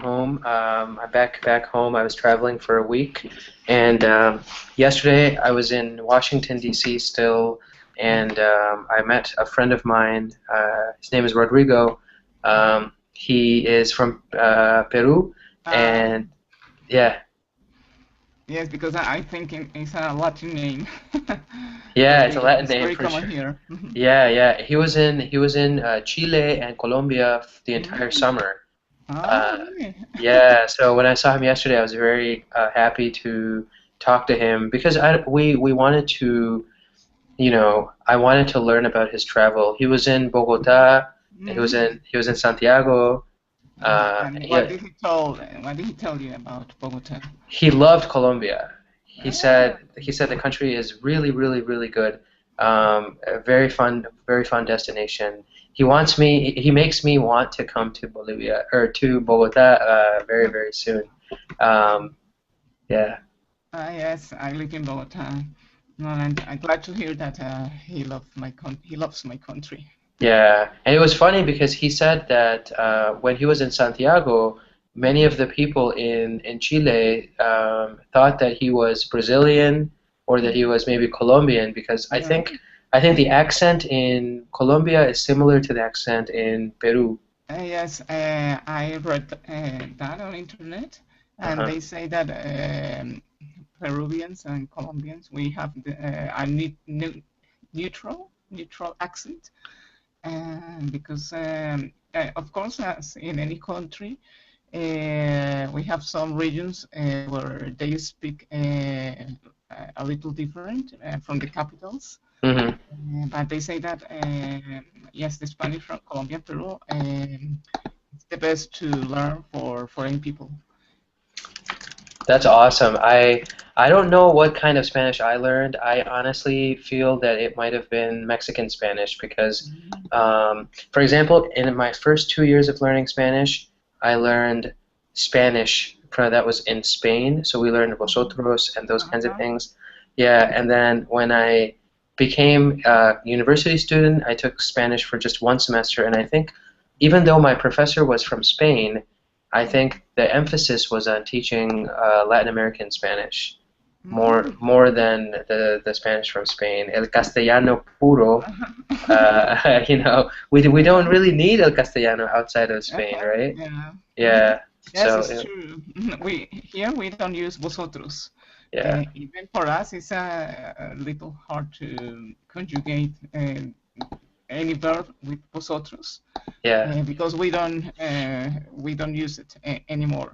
home. I'm back home. I was traveling for a week, and yesterday I was in Washington D.C. still, and I met a friend of mine. His name is Rodrigo. He is from Peru, Uh, and yeah, yes, because I think it's a Latin name. yeah, it's a Very, Latin it's name very for common sure. here. Yeah. He was in Chile and Colombia the entire Mm. summer. Oh, Uh, really? Yeah, so when I saw him yesterday, I was very happy to talk to him because we wanted to, I wanted to learn about his travel. He was in Bogota, Mm. he was in Santiago. And He what did he tell you about Bogota? he loved Colombia. Ah, He said the country is really, really, really good. A very fun destination. He makes me want to come to Bolivia or to Bogota very, very soon. Um, yeah. yes, I live in Bogota. No, and I'm glad to hear that he loves my country. Yeah, and it was funny because he said that when he was in Santiago, many of the people in Chile thought that he was Brazilian or that he was maybe Colombian because Yeah. I think the accent in Colombia is similar to the accent in Peru. Yes, I read that on internet, and Uh-huh. they say that Peruvians and Colombians we have a neutral accent, and because of course, as in any country, we have some regions where they speak a little different from the capitals. Hmm. But they say that yes, the Spanish from Colombia, Peru, it's the best to learn for foreign people. That's awesome. I don't know what kind of Spanish I learned. I honestly feel that it might have been Mexican Spanish because, Mhm. for example, in my first 2 years of learning Spanish, I learned Spanish that was in Spain. So we learned vosotros and those kinds of Uh-huh. things. Yeah, and then when I became a university student, I took Spanish for just 1 semester, and I think even though my professor was from Spain, I think the emphasis was on teaching Latin American Spanish Mm. more than the Spanish from Spain. El Castellano puro, we Yeah. don't really need El Castellano outside of Spain, Uh-huh. right? Yeah. Mhm. Yeah. Yes, So it's true. We don't use vosotros. yeah, Even for us, it's a little hard to conjugate any verb with vosotros yeah. because we don't use it anymore.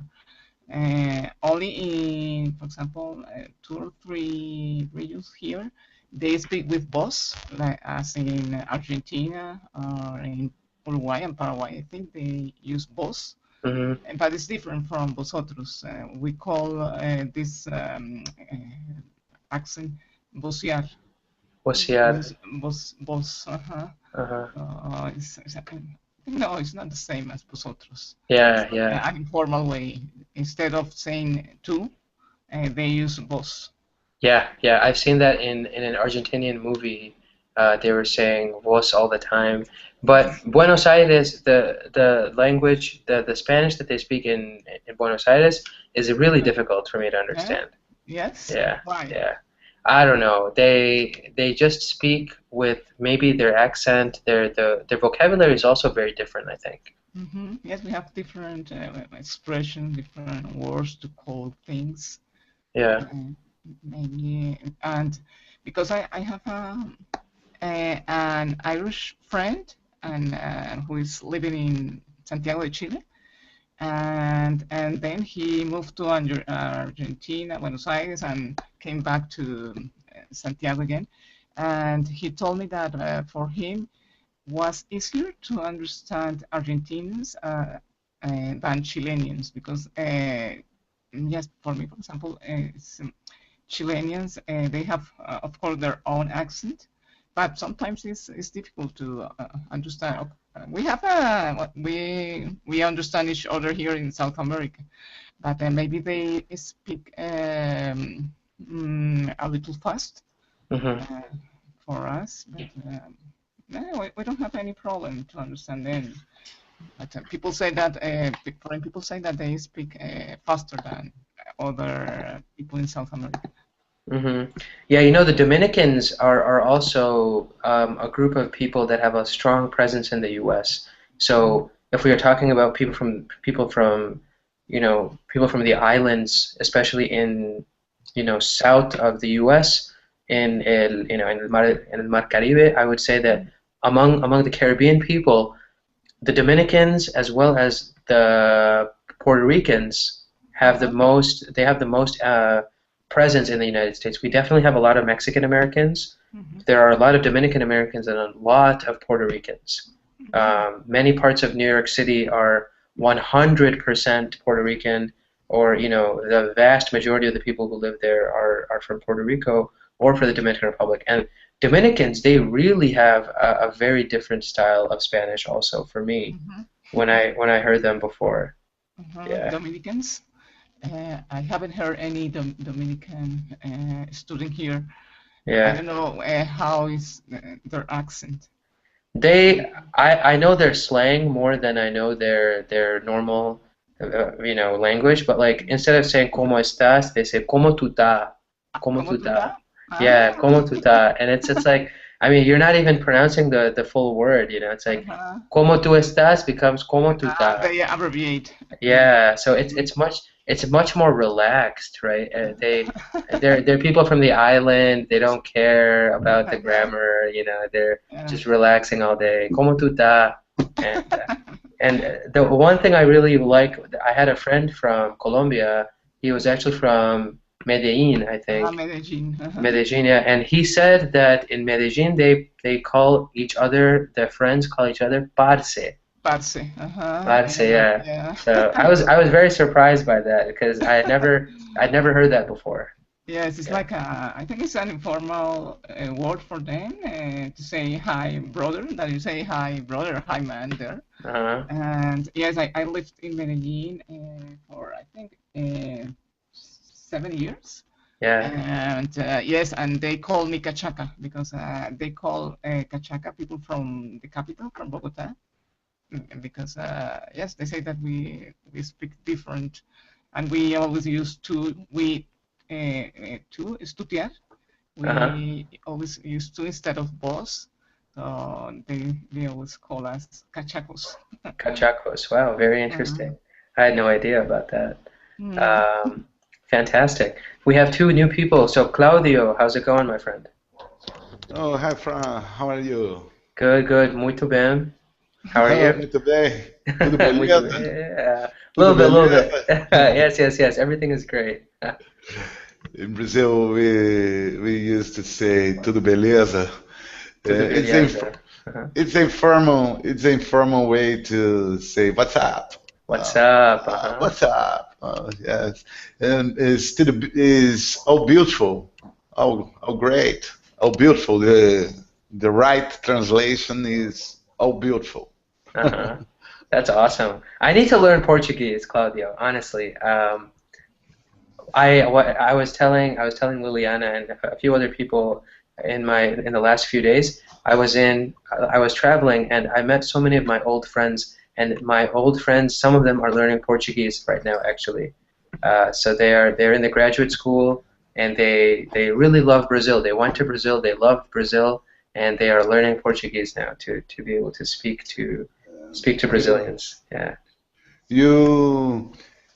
Only in, for example, 2 or 3 regions here, they speak with vos, like as in Argentina or in Uruguay and Paraguay. I think they use vos, Hmm. but it's different from vosotros. We call this accent vocear. Ociar. Vos. Uh-huh. Uh-huh. No, it's not the same as vosotros. It's Yeah, like yeah. an informal way. Instead of saying tú, they use vos. Yeah. I've seen that in an Argentinian movie. They were saying "vos" all the time. But Buenos Aires, the language, the Spanish that they speak in Buenos Aires is really difficult for me to Yeah? understand. Yes? Yeah, Why? yeah. I don't know. They just speak with maybe their accent. Their vocabulary is also very different, I think. Yes, we have different expressions, different words to call things. Yeah. Uh, Maybe, and because I have an Irish friend and who is living in Santiago de Chile, and then he moved to Argentina, Buenos Aires, and came back to Santiago again. And he told me that for him was easier to understand Argentinians than Chileans because yes, for me, for example, Chileans they have of course their own accent, but sometimes it's difficult to understand. We have we understand each other here in South America, but maybe they speak a little fast Hmm. uh, for us. But no, we don't have any problem to understand them. But people say that foreign people say that they speak faster than other people in South America. Hmm. Yeah, you know, the Dominicans are also a group of people that have a strong presence in the U.S. So if we are talking about people from, you know, people from the islands, especially in, you know, south of the U.S. In el Mar Caribe, I would say that among the Caribbean people, the Dominicans as well as the Puerto Ricans have the Uh-huh. most. They have the most presence in the United States. We definitely have a lot of Mexican Americans. Mm-hmm. There are a lot of Dominican Americans and a lot of Puerto Ricans. Many parts of New York City are 100% Puerto Rican, or you know, the vast majority of the people who live there are from Puerto Rico or for the Dominican Republic. And Dominicans, they really have a very different style of Spanish also for me when Mm-hmm. I heard them before. Yeah, Dominicans. I haven't heard any Dominican student here. I yeah. don't know how is their accent. They, I know their slang more than I know their normal, you know, language. But like instead of saying "cómo estás," they say "cómo tú estás," "cómo ¿Cómo tú tú estás." estás? Ah, Yeah, "cómo tú estás," and it's like, I mean, you're not even pronouncing the full word. You know, it's like uh-huh. "cómo tú estás" becomes "cómo tú estás." They abbreviate. Yeah, so it's much more relaxed, right? They're people from the island. They don't care about the Uh-huh. grammar. You know, they're Yeah. just relaxing all day. ¿Cómo tú estás? And the one thing I really like, I had a friend from Colombia. He was actually from Medellin, I think. Medellin. Uh-huh. Medellin, yeah. And he said that in Medellin they call each other, their friends call each other parce. Parce. Uh-huh. Parce, Yeah. yeah. Yeah. So I was very surprised by that because I'd never heard that before. Yes, it's Yeah. like I think it's an informal word for them to say hi, brother. That you say hi, brother, hi, man there. Uh-huh. And yes, I lived in Medellin for I think 7 years. Yeah. And yes, and they call me Cachaca because they call Cachaca people from the capital, from Bogota, because yes, they say that we speak different, and we always use to estudiar. Uh-huh. We always use to instead of boss. So they always call us cachacos. Cachacos. Wow, very interesting. I had no idea about that. Mm. Um, Fantastic. We have two new people. So Claudio, how's it going, my friend? Oh, hi, Fran. How are you? Good, good. Muito bem. How are Oh, you? muito bem. Tudo Muito beleza? bem. Yeah. A Tudo little bit. beleza? Yes, yes, yes. Everything is great. In Brazil, we used to say tudo beleza. Tudo It's a beleza. Uh-huh. it's a informal way to say what's up. What's up? What's up? Yes, and is oh beautiful, oh great, oh beautiful. The right translation is oh beautiful. Uh-huh. That's awesome. I need to learn Portuguese, Claudio, honestly. I was telling Liliana and a few other people in the last few days. I was traveling and I met so many of my old friends, and my old friends, some of them are learning Portuguese right now actually. So they're in the graduate school, and they really love Brazil. They went to Brazil, they loved Brazil, and they are learning Portuguese now to be able to speak to You Brazilians. Yeah. you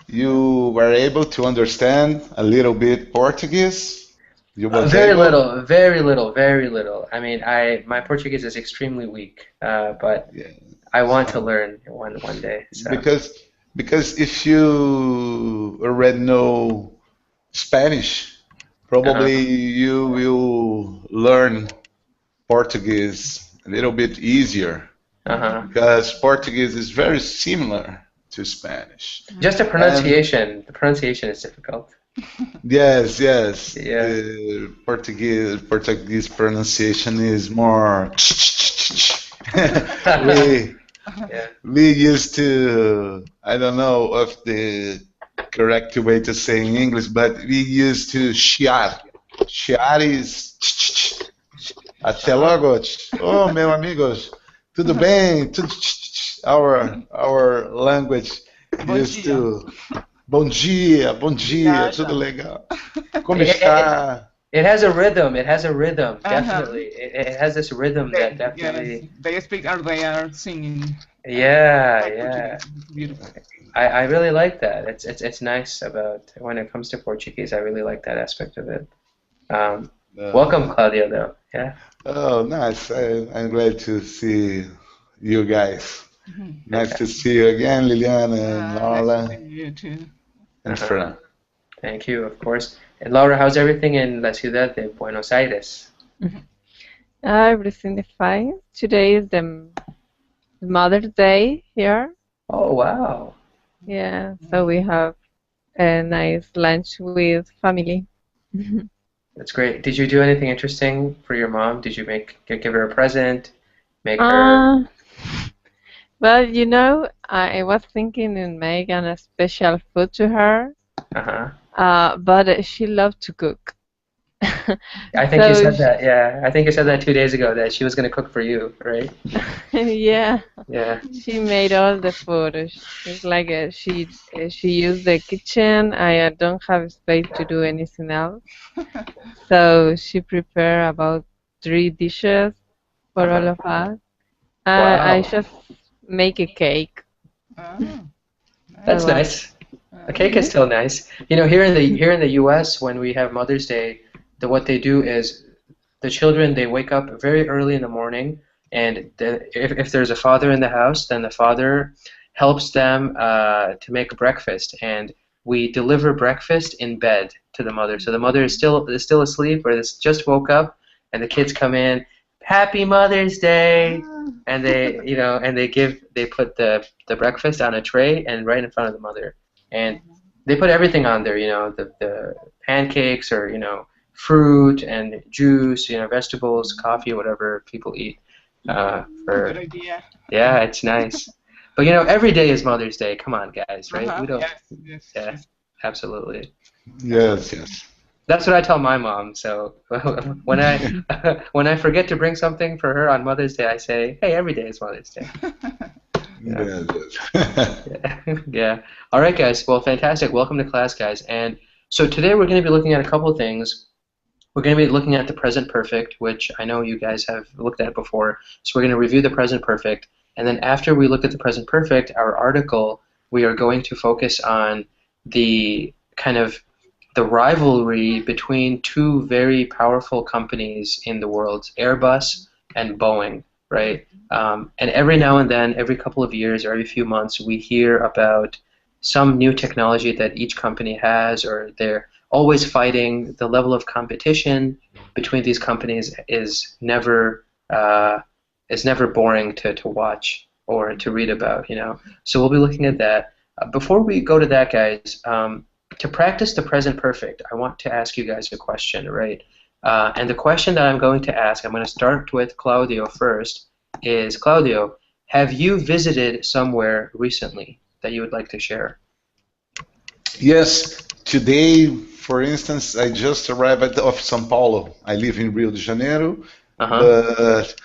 you were able to understand a little bit Portuguese. You was Very able. little, very little, very little. I mean, my Portuguese is extremely weak, but I Yes. want to learn one day. So. Because because if you already know Spanish, Uh-huh. probably you will learn Portuguese a little bit easier Uh-huh. because Portuguese is very similar to Spanish. Just the And pronunciation. The pronunciation is difficult. yes, yes, Yeah. the Portuguese pronunciation is more. we Yeah. we used to, I don't know of the correct way to say in English, but we used to chiar. Chiar is até Uh-huh. logo. Oh, meu amigos, tudo bem? Tudo. our language Bom used dia. to bom dia, tudo Viaja. legal. Como It, it, está? it has a rhythm. It has a rhythm, Uh-huh. definitely. It has this rhythm that Yes, definitely. they speak or they are singing Yeah, like yeah. Portuguese. It's beautiful. I really like that. It's nice about when it comes to Portuguese. I really like that aspect of it. Um, Uh, welcome, Claudio, though. Yeah. oh, nice. I'm glad to see you guys. Mhm. Nice to Fantastic. see you again, Liliana and Nice to Laura see you too. and Uh-huh. Fran. Thank you, of course. And Laura, how's everything in la ciudad de Buenos Aires? Everything is fine. Today is the Mother's Day here. Oh, wow. Yeah, so we have a nice lunch with family. That's great. Did you do anything interesting for your mom? Did you give her a present? Make her. Uh, well, I was thinking in making a special food to her, Uh-huh. but she loved to cook. I think you So, said that. Yeah, I think you said that 2 days ago that she was going to cook for you, right? yeah, Yeah. she made all the food. It's like she used the kitchen. I don't have space to do anything else. So she prepared about 3 dishes for all Uh-huh. of us. I Wow. just make a cake. Ah, That That's nice. was. nice. A cake is Mhm. still nice. Here in the U.S., when we have Mother's Day, what they do is the children they wake up very early in the morning, and if there's a father in the house, then the father helps them to make breakfast, and we deliver breakfast in bed to the mother. So the mother is still asleep or just woke up, and the kids come in, Happy Mother's Day, Ah, and they put the breakfast on a tray and right in front of the mother, and they put everything on there, the pancakes or fruit and juice, vegetables, coffee, whatever people eat. good For idea. Yeah, it's nice. But every day is Mother's Day. Come on, guys, right? We don't. Yes, yes, Yeah, yes. absolutely. Yes, yes. That's what I tell my mom. So when I when I forget to bring something for her on Mother's Day, I say, "Hey, every day is Mother's Day." Yeah. Yes, yes. Yeah. Yeah. All right, guys. Well, fantastic. Welcome to class, guys. And so today we're going to be looking at a couple of things. We're going to be looking at the present perfect, which I know you guys have looked at before. So we're going to review the present perfect. And then after we look at the present perfect, our article, we are going to focus on the kind of the rivalry between two very powerful companies in the world, Airbus and Boeing, right? And every now and then, every couple of years or every few months, we hear about some new technology that each company has, or they're always fighting. The level of competition between these companies is never boring to watch or to read about. So we'll be looking at that. Before we go to that, guys, to practice the present perfect, I want to ask you guys a question, right? And the question that I'm going to ask, I'm going to start with Claudio first, is Claudio, have you visited somewhere recently that you would like to share? Yes, today, for instance, I just arrived of São Paulo. I live in Rio de Janeiro, Uh-huh. but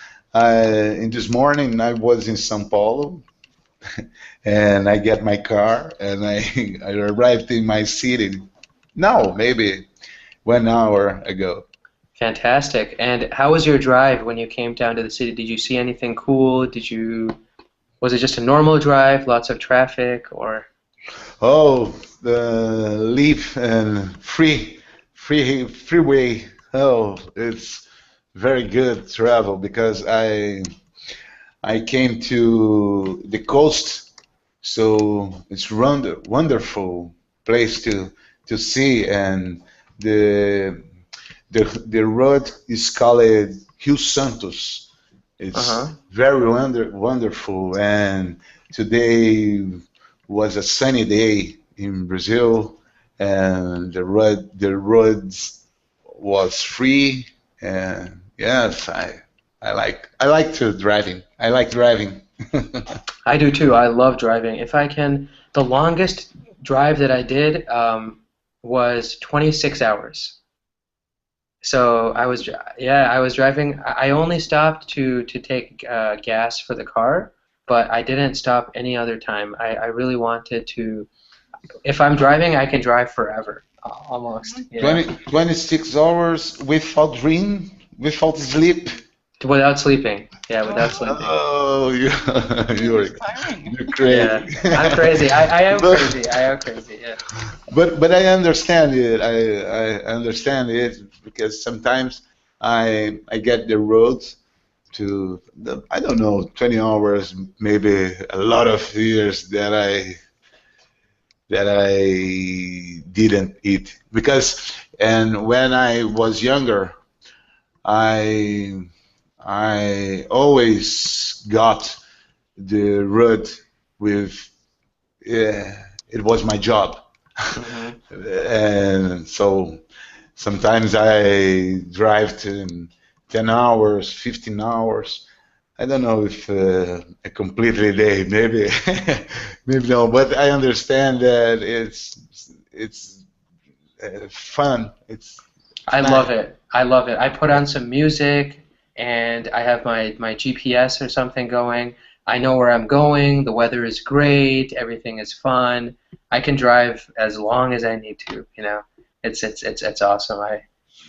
in this morning I was in São Paulo, and I get my car and I arrived in my city. Now, maybe 1 hour ago. Fantastic. And how was your drive when you came down to the city? Did you see anything cool? Was it just a normal drive, lots of traffic, or? Oh, the leave and freeway. Oh, it's very good travel because I came to the coast, so it's wonderful place to see, and the the road is called Rio Santos. It's Uh-huh. very wonderful, and today was a sunny day in Brazil, and the roads was free, and yes, I like to driving. I like driving. I do too. I love driving. If I can, the longest drive that I did was 26 hours. So yeah, I was driving. I only stopped to take gas for the car, but I didn't stop any other time. I really wanted to. If I'm driving, I can drive forever, almost. You know, 26 hours without dream, without sleep. without sleeping. Yeah, without Oh, sleeping. Oh, you're it's tiring. you're Yeah, crazy. I'm crazy. I am But crazy. I am crazy. Yeah. but I understand it. I understand it because sometimes I get the roads to I don't know 20 hours, maybe a lot of years that I didn't eat because and when I was younger, I I always got the road with it was my job, Hmm. and so sometimes I drive to 10 hours, 15 hours. I don't know if a completely day, maybe, maybe no, but I understand that it's fun. It's I nice. love it. I love it. I put on some music and I have my GPS or something going. I know where I'm going. The weather is great. Everything is fun. I can drive as long as I need to, you know. It's awesome.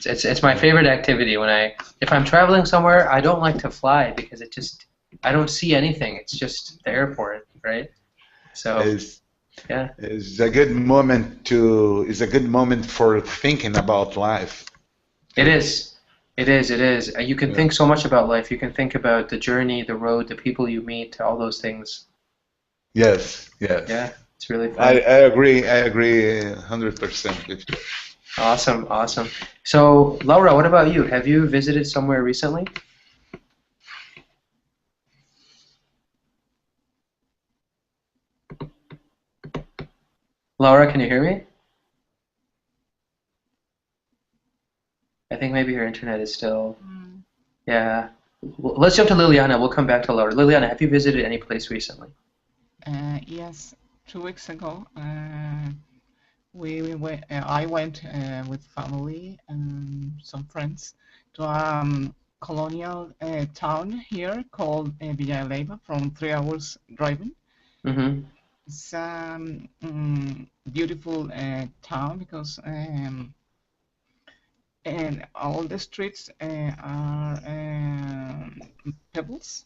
It's my favorite activity when if I'm traveling somewhere, I don't like to fly because I don't see anything. It's just the airport, right? So, It's, yeah. it's a good moment to. It's a good moment for thinking about life It too. is. It is. It is. You can Yeah. think so much about life. You can think about the journey, the road, the people you meet, all those things. Yes. Yes. Yeah, it's really I, fun. I agree. I agree 100% with you. Awesome. Awesome. So, Laura, what about you? Have you visited somewhere recently? Laura, can you hear me? I think maybe her internet is still. Mm. Yeah. Let's jump to Liliana. We'll come back to Laura. Liliana, have you visited any place recently? Yes, 2 weeks ago, we went, I went with family and some friends to colonial town here called Villa from 3 hours driving. Mm-hmm. It's beautiful town because and all the streets are pebbles,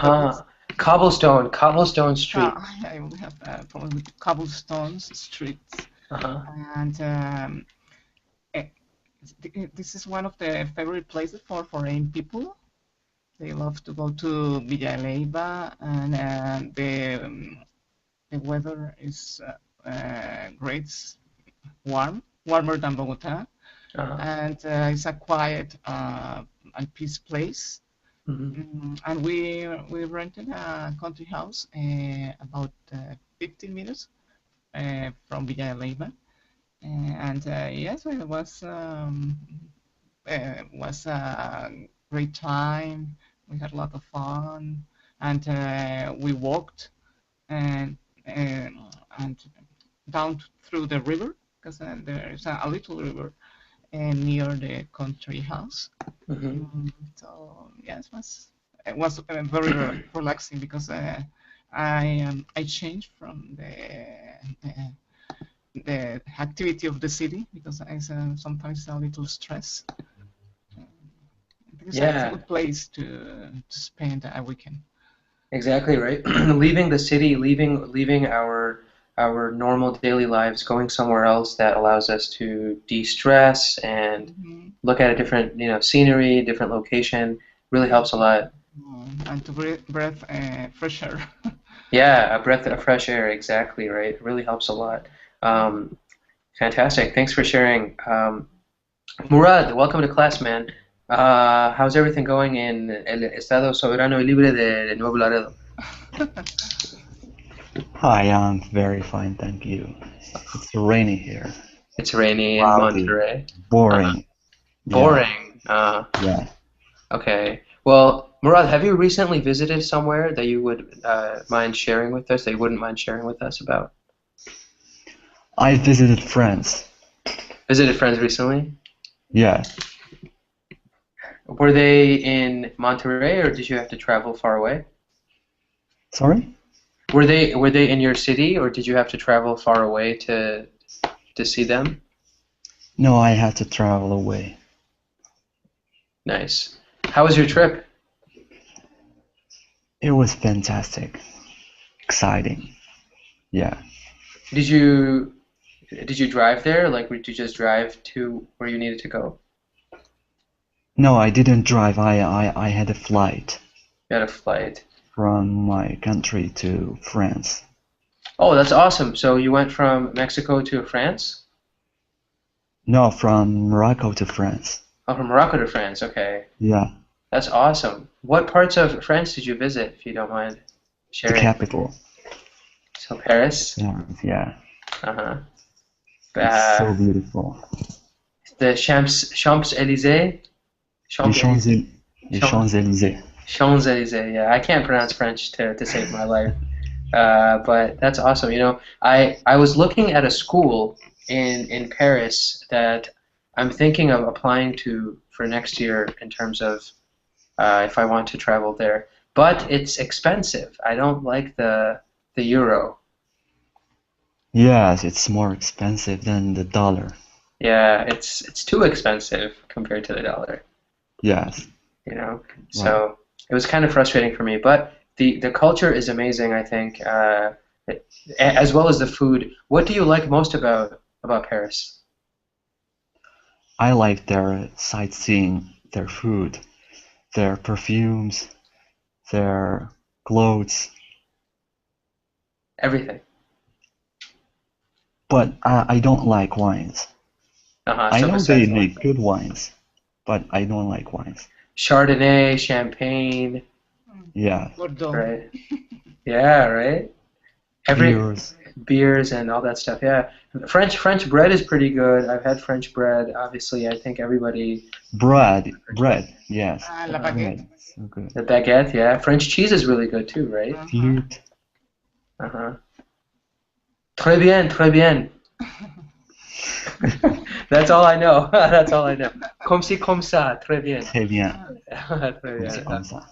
pebbles. Uh-huh. Cobblestone Street. I only have problem with cobblestones streets, Uh-huh. and eh, this is one of the favorite places for foreign people. They love to go to Villa and the weather is great, warmer than Bogota, Uh-huh. and it's a quiet and peace place. Mm-hmm. And we rented a country house about 15 minutes from Villa and yes, it was a great time. We had a lot of fun, and we walked and and down through the river because there is a little river near the country house. Mm-hmm. So yes, it was very relaxing because I changed from the activity of the city because I sometimes a little stress. Because it's a Yeah. good place to spend a weekend. Exactly right. Leaving the city, leaving our normal daily lives, going somewhere else that allows us to de-stress and Mhm. look at a different, scenery, different location, really helps a lot. And to breathe fresh air. Yeah, a breath of fresh air, exactly right. It really helps a lot. Um, Fantastic. Thanks for sharing. Murad, welcome to class, man. How's everything going in el Estado Soberano y Libre de Nuevo Laredo? Hi, I'm very fine, thank you. It's rainy here. It's rainy in Cloudy, Monterey. Uh, boring. Yeah, Boring. yeah. Okay. Well, Murad, have you recently visited somewhere that you would mind sharing with us, that you wouldn't mind sharing with us about? I visited France. Visited friends recently? Yeah, Were they in Monterey or did you have to travel far away? Sorry? Were they in your city, or did you have to travel far away to see them? No, I had to travel away. Nice. How was your trip? It was fantastic, exciting. Yeah. Did you drive there? Like, did you just drive to where you needed to go? No, I didn't drive. I had a flight You had a flight. from my country to France. Oh, that's awesome. So you went from Mexico to France? No, from Morocco to France. Oh, from Morocco to France. Okay. Yeah, That's awesome. What parts of France did you visit, if you don't mind the sharing? capital. So Paris. Yeah, Uh-huh. it's so beautiful. The Champs-Élysées? Les Champs-Élysées. Champs-Élysées. Champs-Élysées. Yeah, I can't pronounce French to save my life. But that's awesome. You know, I was looking at a school in Paris that I'm thinking of applying to for next year in terms of if I want to travel there. But it's expensive. I don't like the euro. Yes, it's more expensive than the dollar. Yeah, it's too expensive compared to the dollar. Yes, You know, right. so it was kind of frustrating for me. But the culture is amazing, I think, as well as the food. What do you like most about Paris? I like their sightseeing, their food, their perfumes, their clothes. Everything. But I don't like wines. I So know they besides make good wines, but I don't like wines. Chardonnay, Champagne, Yeah, Bordeaux. right? Yeah, right. Every beers. beers and all that stuff. Yeah, French bread is pretty good. I've had French bread. Obviously, I think everybody. Bread, yes. La baguette. Bread, so good. The baguette, yeah. French cheese is really good too, right? Flute. Uh-huh. Très bien, très bien. That's all I know. That's all I know. Comme si, comme ça. Très bien. Très bien. Très bien. C'est comme ça.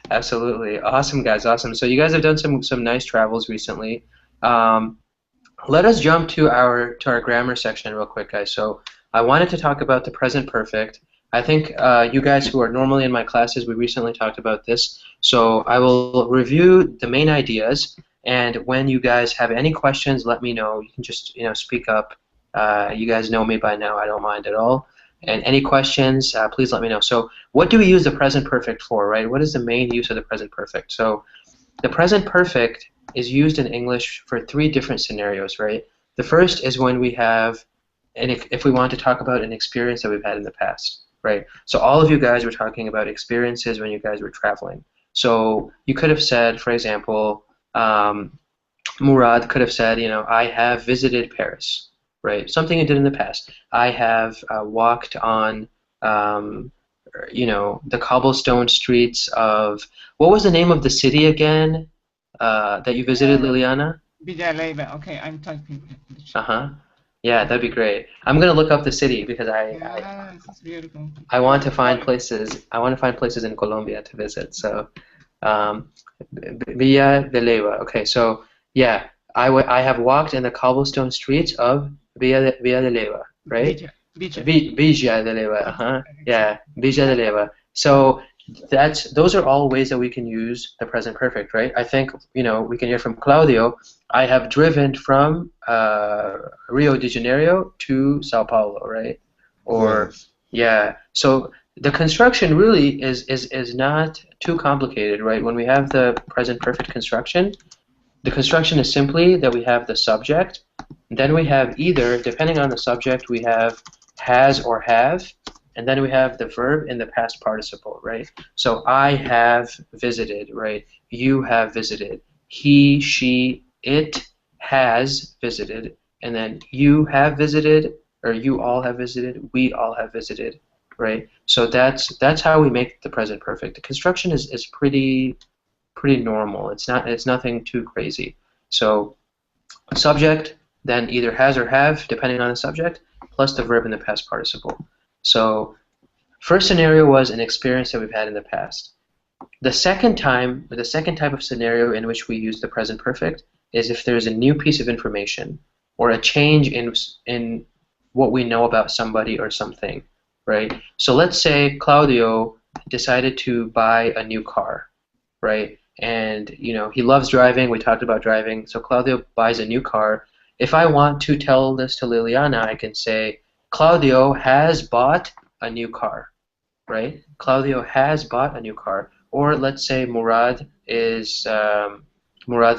Absolutely. Awesome, guys. Awesome. So you guys have done some nice travels recently. Let us jump to our grammar section real quick, guys. So I wanted to talk about the present perfect. I think you guys who are normally in my classes, we recently talked about this. So I will review the main ideas, and when you guys have any questions, let me know. You can just speak up. You guys know me by now. I don't mind at all. And any questions, please let me know. So what do we use the present perfect for, right? What is the main use of the present perfect? So the present perfect is used in English for 3 different scenarios, right? The first is when we have, if we want to talk about an experience that we've had in the past, right? So all of you guys were talking about experiences when you guys were traveling. So you could have said, for example, Murad could have said, I have visited Paris, right? Something you did in the past. I have walked on, the cobblestone streets of, what was the name of the city again that you visited, Liliana? Villa Leyva. Okay, I'm typing. Uh-huh. Yeah, that'd be great. I'm gonna look up the city because Yes, it's beautiful. I want to find places. I want to find places in Colombia to visit. So, Villa de Leyva. Okay, so yeah, I have walked in the cobblestone streets of Villa de Leyva, right? Villa de Leyva. Uh-huh. Yeah, Villa de Leyva. So those are all ways that we can use the present perfect, right? I think we can hear from Claudio. I have driven from Rio de Janeiro to Sao Paulo, right? Or Yes. yeah. So the construction really is not too complicated, right? When we have the present perfect construction, the construction is simply that we have the subject, then we have either, depending on the subject, we have has or have, and then we have the verb in the past participle, right? So I have visited, right? You have visited. He, she, it has visited, and then you have visited, or you all have visited, we all have visited, right? So that's how we make the present perfect. The construction is pretty normal. It's nothing too crazy. So subject, then either has or have, depending on the subject, plus the verb in the past participle. So first scenario was an experience that we've had in the past. The second type of scenario in which we use the present perfect is if there's a new piece of information or a change in what we know about somebody or something, right? So let's say Claudio decided to buy a new car, right? And he loves driving. We talked about driving. So Claudio buys a new car. If I want to tell this to Liliana, I can say Claudio has bought a new car, right? Claudio has bought a new car. Or let's say Murad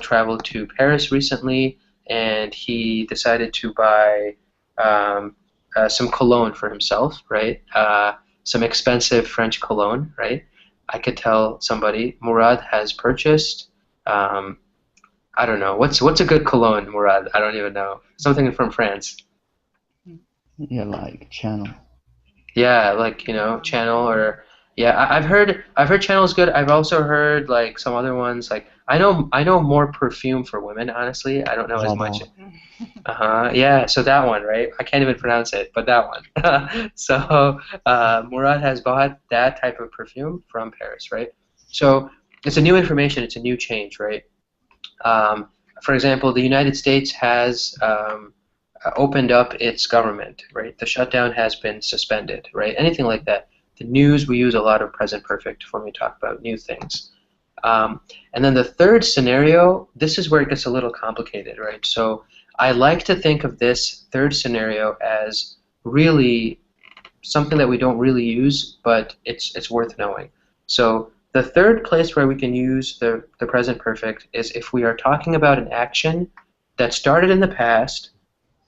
traveled to Paris recently, and he decided to buy some cologne for himself, right? Some expensive French cologne, right? I could tell somebody Murad has purchased. I don't know what's a good cologne, Murad. I don't even know. Something from France. Yeah, like channel. Yeah, like Channel or yeah. I've heard Channel is good. I've also heard like some other ones. Like I know more perfume for women. Honestly, I don't know as much. Yeah. So that one, right? I can't even pronounce it, but that one. So Murad has bought that type of perfume from Paris, right? So it's a new information. It's a new change, right? For example, the United States has opened up its government, right? The shutdown has been suspended, right? Anything like that. The news, we use a lot of present perfect when we talk about new things. And then the third scenario, this is where it gets a little complicated, right? So I like to think of this third scenario as really something that we don't really use, but it's worth knowing. So the third place where we can use the present perfect is if we are talking about an action that started in the past,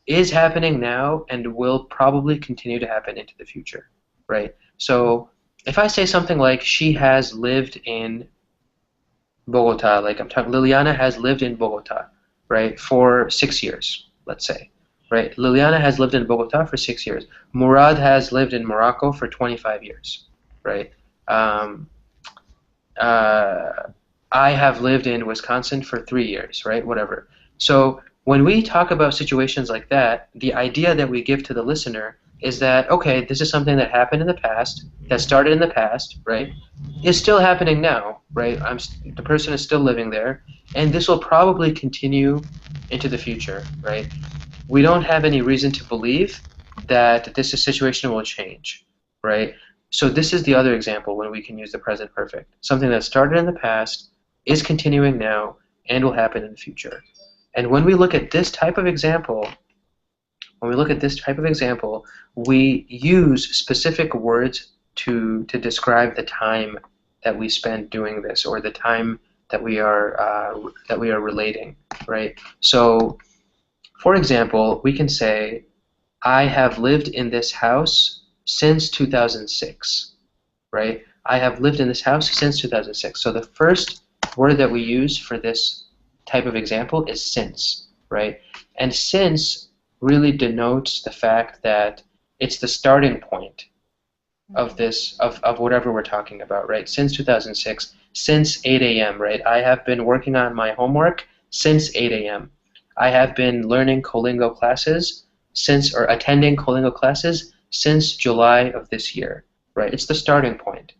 is happening now, and will probably continue to happen into the future, right? So if I say something like she has lived in Bogota, like Liliana has lived in Bogota, right, for 6 years, let's say, right? Liliana has lived in Bogota for 6 years. Murad has lived in Morocco for 25 years, right? I have lived in Wisconsin for 3 years, right? Whatever. So when we talk about situations like that, the idea that we give to the listener is that, okay, this is something that happened in the past, that started in the past, right, is still happening now, right? The person is still living there, and this will probably continue into the future, right? We don't have any reason to believe that this situation will change, right? So this is the other example when we can use the present perfect. Something that started in the past, is continuing now, and will happen in the future. And when we look at this type of example, we use specific words to describe the time that we spend doing this, or the time that we are relating, right? So, for example, we can say, I have lived in this house since 2006, right? I have lived in this house since 2006. So the first word that we use for this type of example is since, right? And since really denotes the fact that it's the starting point of this, of whatever we're talking about, right? Since 2006, since 8 a.m., right? I have been working on my homework since 8 a.m. I have been learning Colingo classes or attending Colingo classes since July of this year, right? It's the starting point.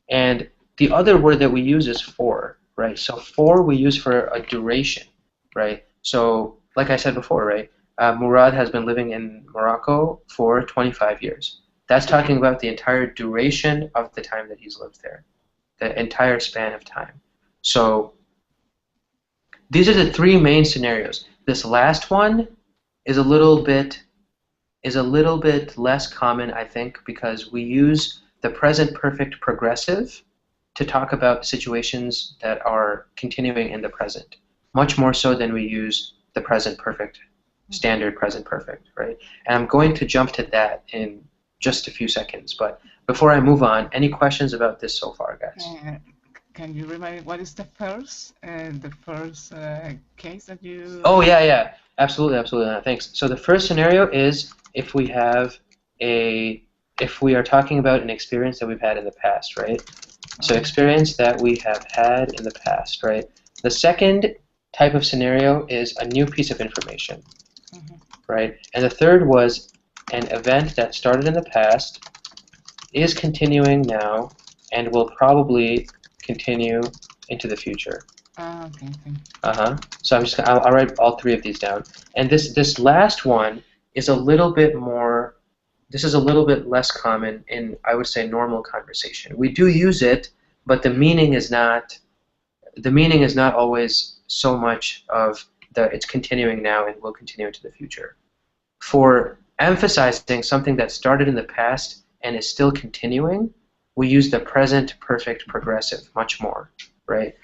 And the other word that we use is for, right? So for we use for a duration, right? So like I said before, right? Murad has been living in Morocco for 25 years. That's talking about the entire duration of the time that he's lived there, the entire span of time. So these are the three main scenarios. This last one is a little bit less common, I think, because we use the present perfect progressive to talk about situations that are continuing in the present, much more so than we use the present perfect, standard present perfect, right? And I'm going to jump to that in just a few seconds, but before I move on, any questions about this so far, guys? Can you remind me what is the first case that you? Oh yeah, absolutely. Thanks. So the first scenario is if we are talking about an experience that we've had in the past, right? So experience that we have had in the past, right? The second type of scenario is a new piece of information, right? And the third was an event that started in the past, is continuing now, and will probably continue into the future. Okay, okay. So I'll write all three of these down. And this last one is a little bit more. This is a little bit less common in, I would say, normal conversation. We do use it, but the meaning is not. The meaning is not always so much of it's continuing now and will continue into the future. For emphasizing something that started in the past and is still continuing, we use the present perfect progressive much more, right?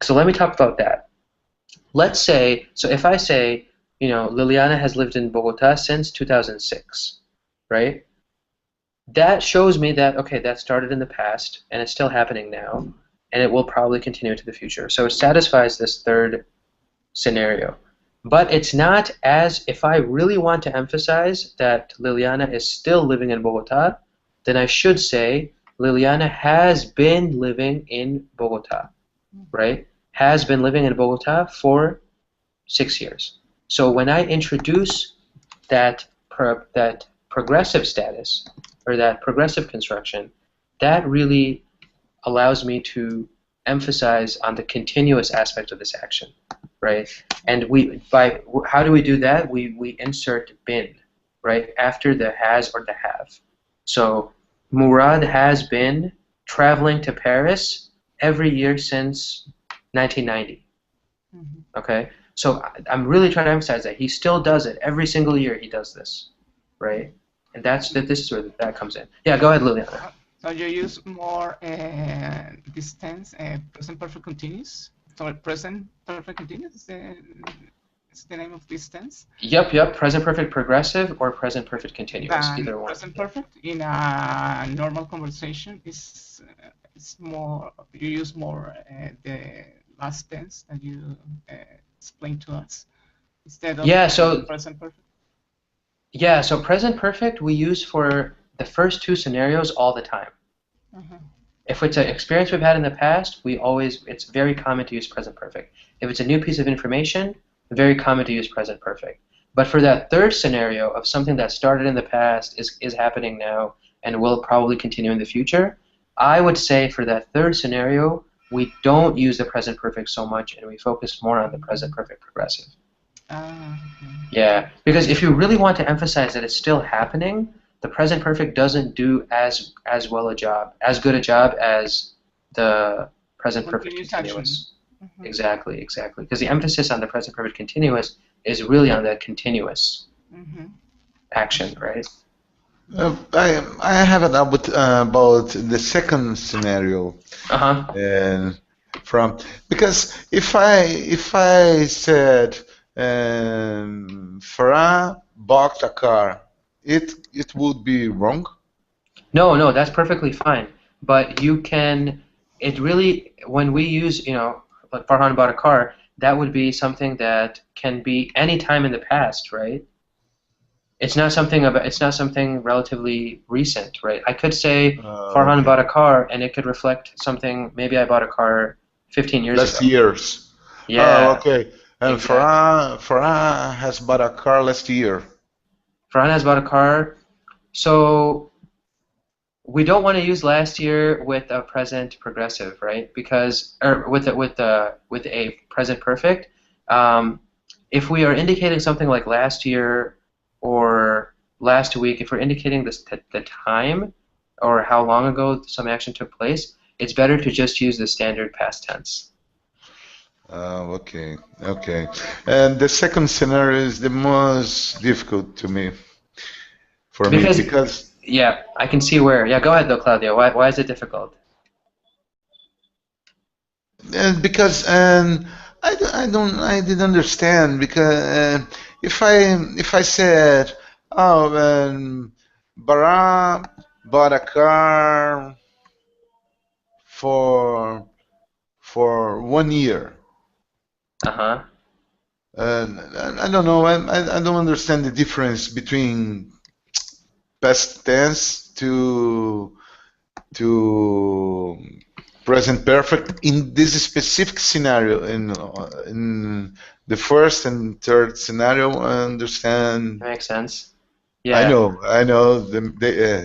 So let me talk about that. Let's say, so if I say, Liliana has lived in Bogota since 2006, right? That shows me that, okay, that started in the past and it's still happening now, and it will probably continue into the future. So it satisfies this third scenario. But it's not as, if I really want to emphasize that Liliana is still living in Bogota, then I should say Liliana has been living in Bogota, right? Has been living in Bogota for 6 years. So when I introduce that progressive status, or that progressive construction, that really allows me to emphasize on the continuous aspect of this action, right? And how do we do that? We insert been, right, after the has or the have. So Murad has been traveling to Paris every year since 1990. Okay, so I'm really trying to emphasize that he still does it every single year. He does this, right? And this is where that comes in. Yeah, go ahead, Liliana. So you use more this tense, present perfect continuous. So present perfect continuous is the name of this tense. Yep. Present perfect progressive or present perfect continuous, either one. Present perfect in a normal conversation is more. You use more the last tense that you explained to us instead of present perfect. Yeah, so present perfect we use for the first two scenarios all the time. If it's an experience we've had in the past, it's very common to use present perfect. If it's a new piece of information, very common to use present perfect. But for that third scenario of something that started in the past, is happening now, and will probably continue in the future, I would say for that third scenario, we don't use the present perfect so much, and we focus more on the present perfect progressive. Yeah, because if you really want to emphasize that it's still happening, the present perfect doesn't do as good a job as the present perfect continuous. Exactly. Because the emphasis on the present perfect continuous is really on that continuous action, right? I have a doubt about the second scenario. And because if I said Farah bought a car, it would be wrong? No, that's perfectly fine. But you can, when we use, like Farhan bought a car, that would be something that can be any time in the past, right? It's not something relatively recent, right? I could say Farhan bought a car, and it could reflect something. Maybe I bought a car 15 years ago. Last years. Yeah. Oh, okay. And exactly. Farhan has bought a car last year. Farhan has bought a car, so we don't want to use last year with a present progressive, right? With a present perfect. If we are indicating something like last year or last week, if we're indicating the time or how long ago some action took place, it's better to just use the standard past tense. Okay. And the second scenario is the most difficult to me, because yeah, I can see where. Yeah, go ahead though, Claudio. Why is it difficult? Because I didn't understand, because if I said, Bara bought a car for 1 year. I don't know. I don't understand the difference between past tense to present perfect in this specific scenario. In the first and third scenario, I understand. Makes sense. Yeah. I know.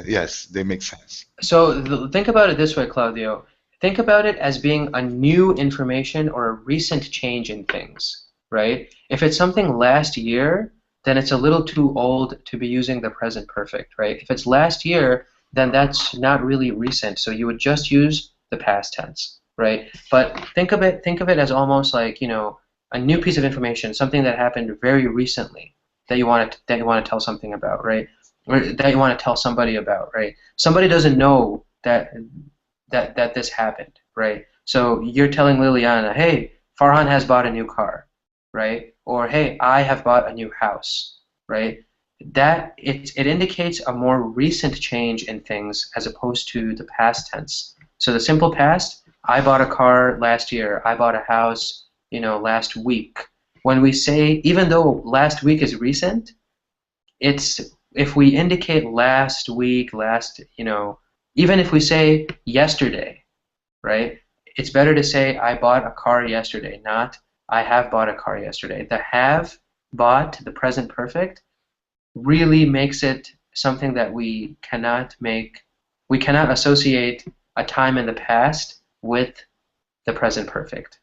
Yes, they make sense. So think about it this way, Claudio. think about it as being a new information or a recent change in things, right? If it's something last year, then it's a little too old to be using the present perfect, right? If it's last year, then that's not really recent, so you would just use the past tense, right? But think of it as almost like, you know, a new piece of information, something that happened very recently that you want to tell something about, right? Or that you want to tell somebody about, right? Somebody doesn't know that this happened, right? So you're telling Liliana, hey, Farhan has bought a new car, right? Or hey, I have bought a new house, right? That it indicates a more recent change in things as opposed to the past tense. So the simple past, I bought a car last year, I bought a house, you know, last week. When we say, even though last week is recent, it's if we indicate last week, you know, even if we say yesterday, right? It's better to say I bought a car yesterday, not I have bought a car yesterday. The have bought, the present perfect, really makes it something that we cannot associate a time in the past with the present perfect.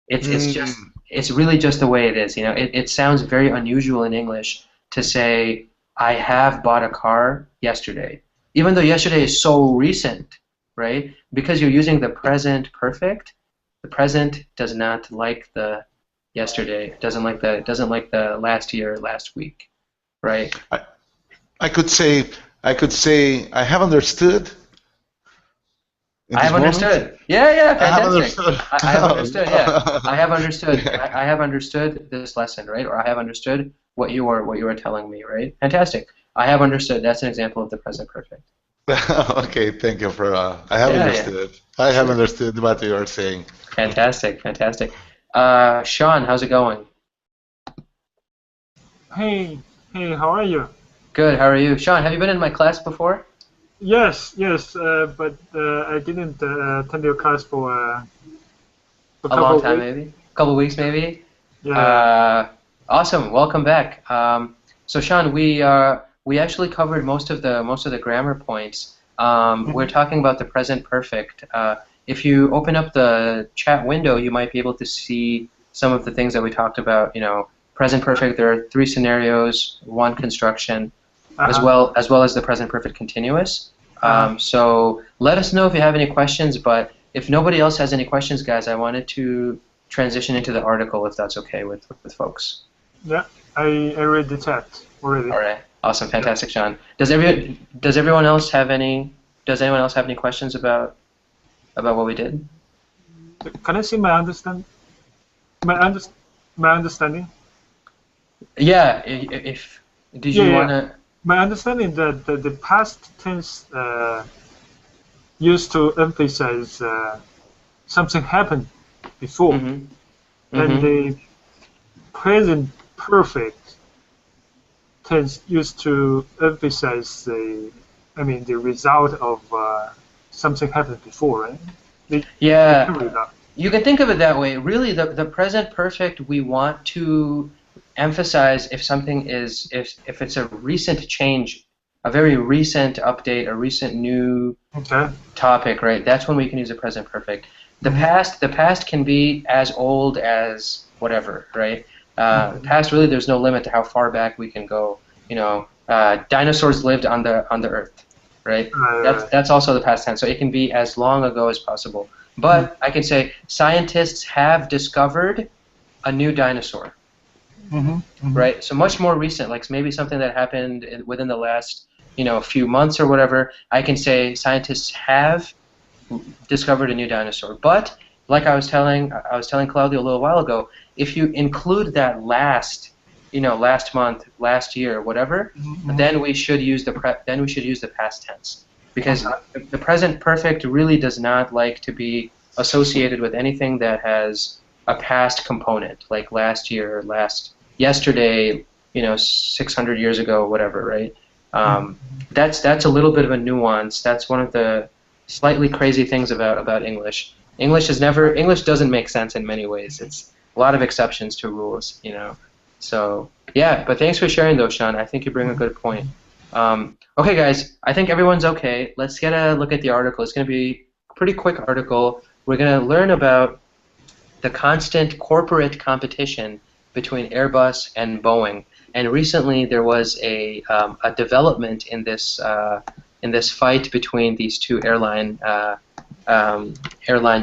It's really just the way it is. You know, it sounds very unusual in English to say I have bought a car yesterday, even though yesterday is so recent, right? Because you're using the present perfect. The present does not like the yesterday. Doesn't like the last year, last week, right? I could say I have understood. I have understood. Yeah, fantastic. I have understood. Yeah, I have understood. I have understood this lesson, right? Or I have understood what you were telling me, right? Fantastic. I have understood. That's an example of the present perfect. Okay, thank you for. I have understood. Yeah. I have understood what you are saying. Fantastic. Sean, how's it going? Hey, how are you? Good. How are you, Sean? Have you been in my class before? Yes, but I didn't attend your class for a long time, maybe a couple weeks, maybe. Yeah. Awesome. Welcome back. So Sean, we actually covered most of the grammar points. We're talking about the present perfect. If you open up the chat window, you might be able to see some of the things that we talked about. You know, present perfect. There are 3 scenarios, 1 construction, as well as the present perfect continuous. So let us know if you have any questions. But if nobody else has any questions, guys, I wanted to transition into the article, if that's okay with folks. Yeah, I read the chat already. All right. Awesome. Fantastic, Sean. Does anyone else have any questions about what we did? Can I see my understanding? My understanding? Yeah. If did you want to? My understanding that the past tense used to emphasize something happened before, and the present perfect tense used to emphasize the result of something happened before, right? You can think of it that way. Really, the present perfect we want to emphasize if something is if it's a recent change, a very recent update, a recent new topic, right? That's when we can use the present perfect. The past can be as old as whatever, right? The past, really, there's no limit to how far back we can go. You know, dinosaurs lived on the earth, right? That's also the past tense. So it can be as long ago as possible. But I can say scientists have discovered a new dinosaur, right? So much more recent, like maybe something that happened within the last few months or whatever. I can say scientists have discovered a new dinosaur. But like I was telling Claudio a little while ago, if you include that last month, last year, whatever, then we should use the past tense, because the present perfect really does not like to be associated with anything that has a past component, like last year, yesterday, 600 years ago, whatever, right? That's a little bit of a nuance. That's one of the slightly crazy things about English. English doesn't make sense in many ways. It's a lot of exceptions to rules, So yeah, but thanks for sharing those, Sean. I think you bring a good point. Okay, guys, I think everyone's okay. Let's get a look at the article. It's going to be pretty quick article. We're going to learn about the constant corporate competition between Airbus and Boeing. And recently there was a development in this fight between these two airline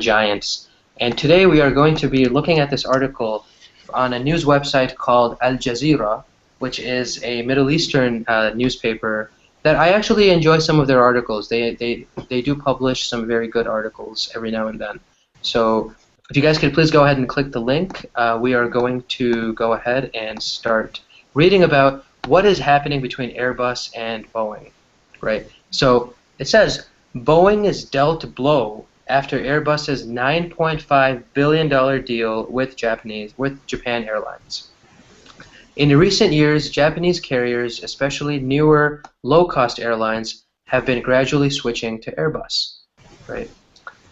giants. And today we are going to be looking at this article on a news website called Al Jazeera, which is a Middle Eastern newspaper that I actually enjoy some of their articles. They do publish some very good articles every now and then. So if you guys could please go ahead and click the link, we are going to go ahead and start reading about what is happening between Airbus and Boeing, right? So it says, Boeing is dealt blow after Airbus's $9.5 billion deal with Japan Airlines. In recent years, Japanese carriers, especially newer low-cost airlines, have been gradually switching to Airbus, right?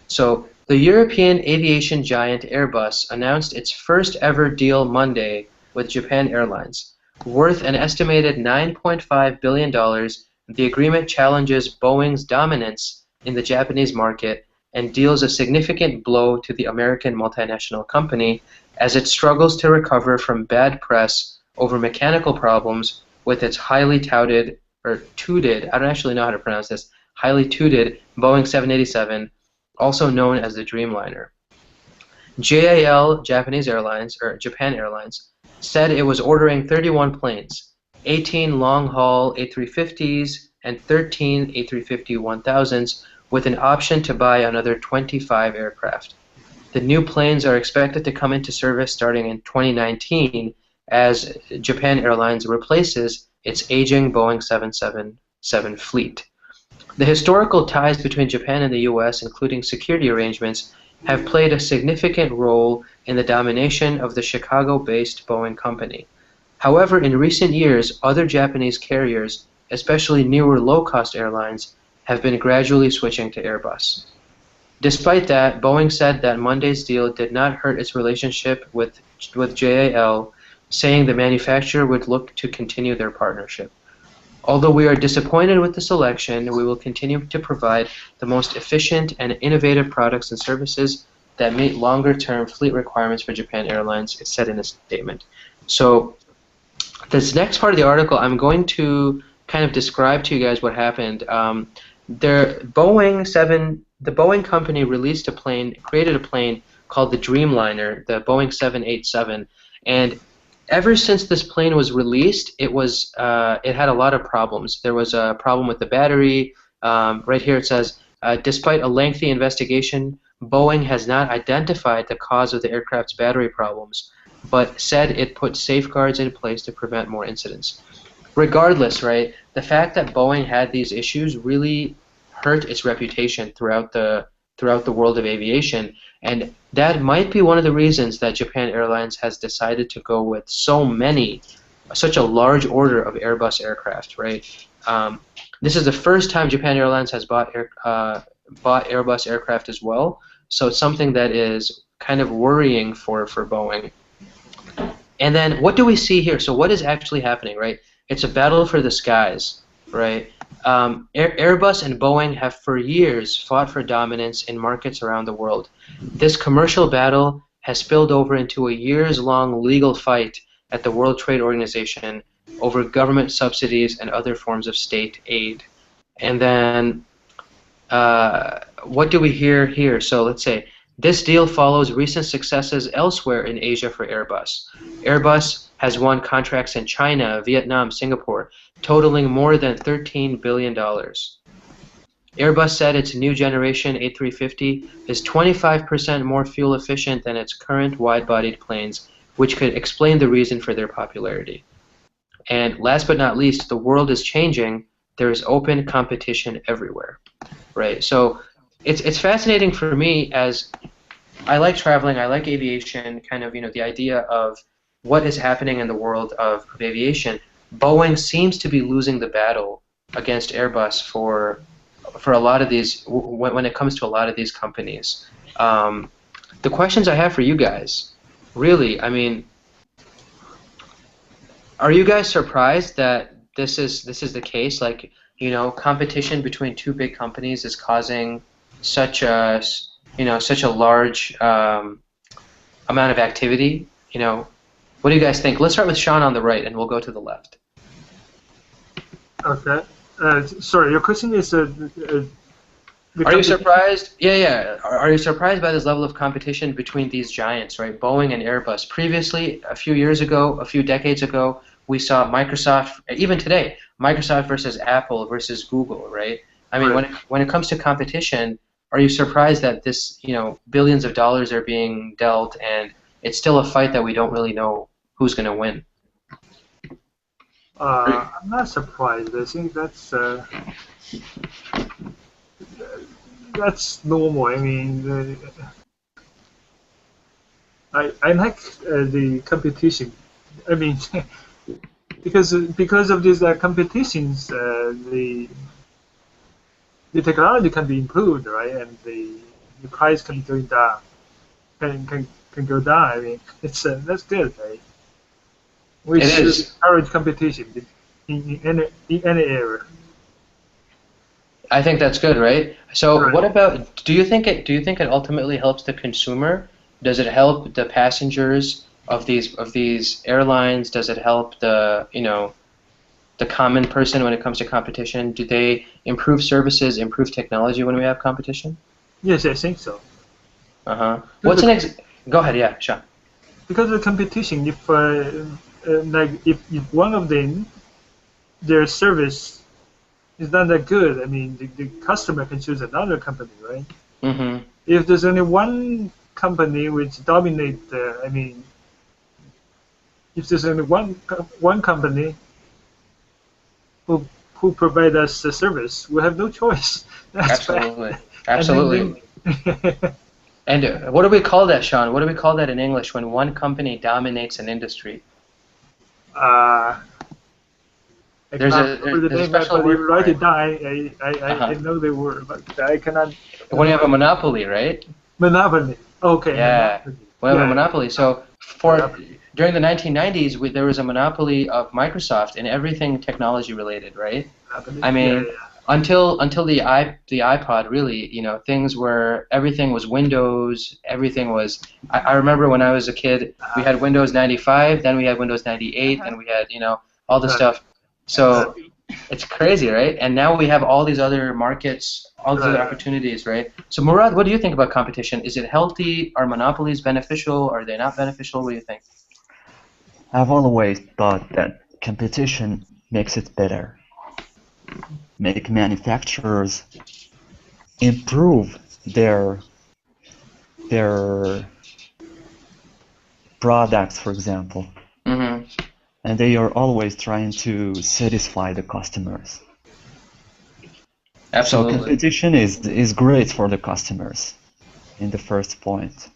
So the European aviation giant Airbus announced its first ever deal Monday with Japan Airlines. Worth an estimated $9.5 billion, the agreement challenges Boeing's dominance in the Japanese market and deals a significant blow to the American multinational company as it struggles to recover from bad press over mechanical problems with its highly touted, I don't actually know how to pronounce this, highly touted Boeing 787, also known as the Dreamliner. JAL, Japan Airlines, said it was ordering 31 planes, 18 long-haul A350s and 13 A350-1000s, with an option to buy another 25 aircraft. The new planes are expected to come into service starting in 2019 as Japan Airlines replaces its aging Boeing 777 fleet. The historical ties between Japan and the US, including security arrangements, have played a significant role in the domination of the Chicago-based Boeing company. However, in recent years, other Japanese carriers, especially newer low-cost airlines, have been gradually switching to Airbus. Despite that, Boeing said that Monday's deal did not hurt its relationship with JAL, saying the manufacturer would look to continue their partnership. Although we are disappointed with the selection, we will continue to provide the most efficient and innovative products and services that meet longer-term fleet requirements for Japan Airlines, it said in a statement. So this next part of the article, I'm going to kind of describe to you guys what happened. The Boeing company created a plane called the Dreamliner, the Boeing 787, and ever since this plane was released, it had a lot of problems. There was a problem with the battery. Right here it says, despite a lengthy investigation, Boeing has not identified the cause of the aircraft's battery problems, but said it put safeguards in place to prevent more incidents. Regardless, right, the fact that Boeing had these issues really hurt its reputation throughout the world of aviation, and that might be one of the reasons that Japan Airlines has decided to go with such a large order of Airbus aircraft, right? This is the first time Japan Airlines has bought Airbus aircraft as well, so it's something that is kind of worrying for Boeing. And then what do we see here? So what is actually happening, right? It's a battle for the skies, right? Airbus and Boeing have for years fought for dominance in markets around the world. This commercial battle has spilled over into a years-long legal fight at the World Trade Organization over government subsidies and other forms of state aid. And then what do we hear here? So let's say this deal follows recent successes elsewhere in Asia for Airbus. Airbus has won contracts in China, Vietnam, Singapore, totaling more than $13 billion. Airbus said its new generation A350 is 25% more fuel efficient than its current wide-bodied planes, which could explain the reason for their popularity. And last but not least, the world is changing. There is open competition everywhere, right? So it's fascinating for me, as I like traveling, I like aviation, kind of, the idea of what is happening in the world of aviation. Boeing seems to be losing the battle against Airbus for a lot of these, when it comes to a lot of these companies. The questions I have for you guys, really, I mean, are you guys surprised that this is the case? Like, competition between two big companies is causing such a such a large amount of activity. What do you guys think? Let's start with Sean on the right, and we'll go to the left. Okay. Sorry, your question is Are you surprised? Yeah. Are you surprised by this level of competition between these giants, right? Boeing and Airbus. Previously, a few years ago, a few decades ago, we saw Microsoft. Even today, Microsoft versus Apple versus Google, right? I mean, Right. when it comes to competition, are you surprised that this, billions of dollars are being dealt, and it's still a fight that we don't really know who's going to win? I'm not surprised. I think that's normal. I mean, I like the competition. I mean, because of these competitions, the technology can be improved, right? And the price can go down, can go down. I mean, that's good, right? We It should is. encourage competition in any area. I think that's good, right? So Right. what about, do you think it ultimately helps the consumer? Does it help the passengers of these airlines? Does it help the common person when it comes to competition? Do they improve services, improve technology when we have competition? Yes, I think so. Uh-huh. What's an Go ahead, yeah, Sean. Because of the competition, if one of them, their service is not that good, I mean, the customer can choose another company, right? Mm-hmm. If there's only one company which dominate, I mean, if there's only one company who provide us the service, we have no choice. That's bad. Absolutely. Absolutely. Then And what do we call that, Sean? What do we call that in English when one company dominates an industry? I There's cannot remember the a name, special but you word write for it it. down. I Uh-huh. know the word, but I cannot. When you have a monopoly, right? Monopoly. Okay, Yeah, monopoly. we have a Yeah, monopoly. So monopoly. during the 1990s, there was a monopoly of Microsoft in everything technology related, right? Monopoly. I Yeah, mean, until the iPod, really, everything was Windows. Everything was. I remember when I was a kid, we had Windows 95, then we had Windows 98, Uh-huh. then we had all the right, stuff. So Exactly. it's crazy, right? And now we have all these other markets, all these other right. opportunities, right? So Murad, what do you think about competition? Is it healthy? Are monopolies beneficial? Are they not beneficial? What do you think? I've always thought that competition makes it better. Make manufacturers improve their products, for example, Mm-hmm. and they are always trying to satisfy the customers. So Absolutely. competition is great for the customers in the first point.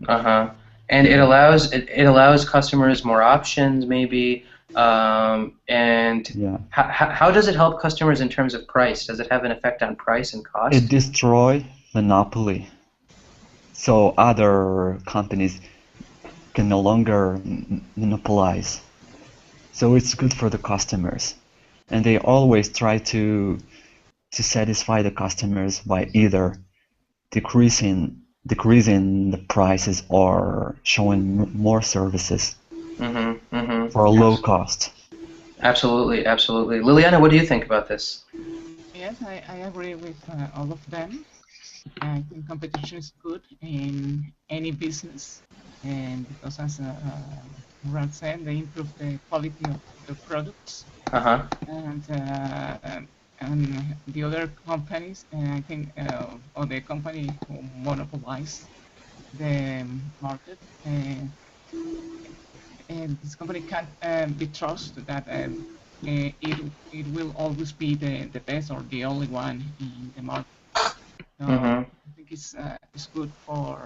Uh-huh. And it allows customers more options, maybe. And Yeah. how does it help customers in terms of price? Does it have an effect on price and It cost? destroys monopoly. So other companies can no longer monopolize. So it's good for the customers. And they always try to satisfy the customers by either decreasing the prices or showing more services Mm-hmm. Mm-hmm. for a low cost. Absolutely. Absolutely. Liliana, what do you think about this? Yes, I agree with all of them. I think competition is good in any business, and because as Murad said, they improve the quality of the products, Uh-huh. and the other companies, I think, or the company who monopolize the market, and this company can't be trusted that it will always be the best or the only one in the market. So Mm-hmm. I think it's good for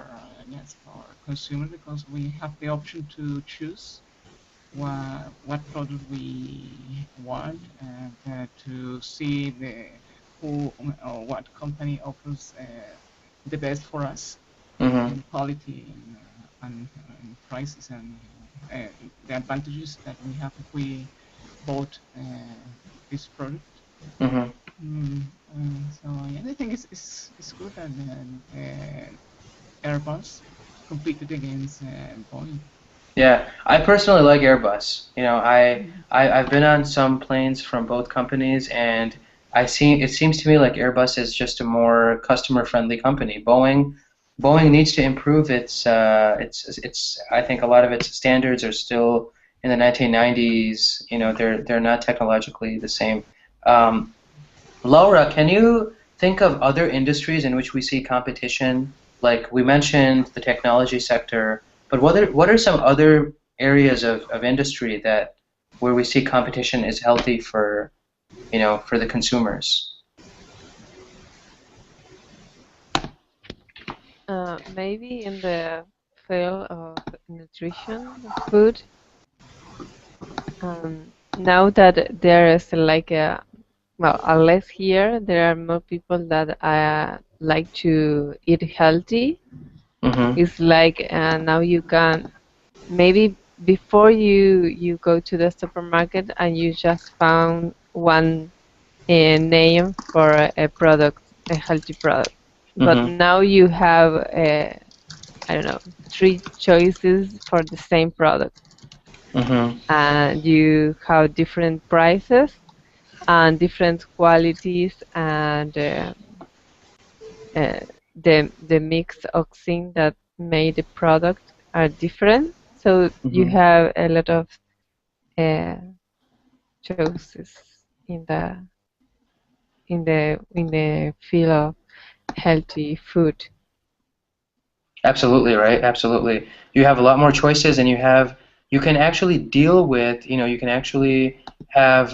yes, for consumers, because we have the option to choose what product we want, and to see who or what company offers the best for us Mm-hmm. in quality and prices, and uh, the advantages that we have if we bought this product. Mm-hmm. So yeah, I think it's good that Airbus competed against Boeing. Yeah, I personally like Airbus. You know, I've been on some planes from both companies, and it seems to me like Airbus is just a more customer-friendly company. Boeing needs to improve its. I think a lot of its standards are still in the 1990s. You know, they're not technologically the same. Um, Laura, can you think of other industries in which we see competition? Like we mentioned the technology sector, but what are some other areas of industry that where we see competition is healthy for, for the consumers? Maybe in the field of nutrition, food. Now that there is like well, unless here there are more people that like to eat healthy. Mm-hmm. It's like now you can maybe before you go to the supermarket and you just found one name for a product, a healthy product, but Mm-hmm. now you have I don't know, three choices for the same product, Mm-hmm. and you have different prices and different qualities, and uh, the mix of things that made the product are different. So you Mm-hmm. have a lot of uh, choices in the field of healthy food. Absolutely, right? Absolutely. You have a lot more choices, and you can actually deal with, you can actually have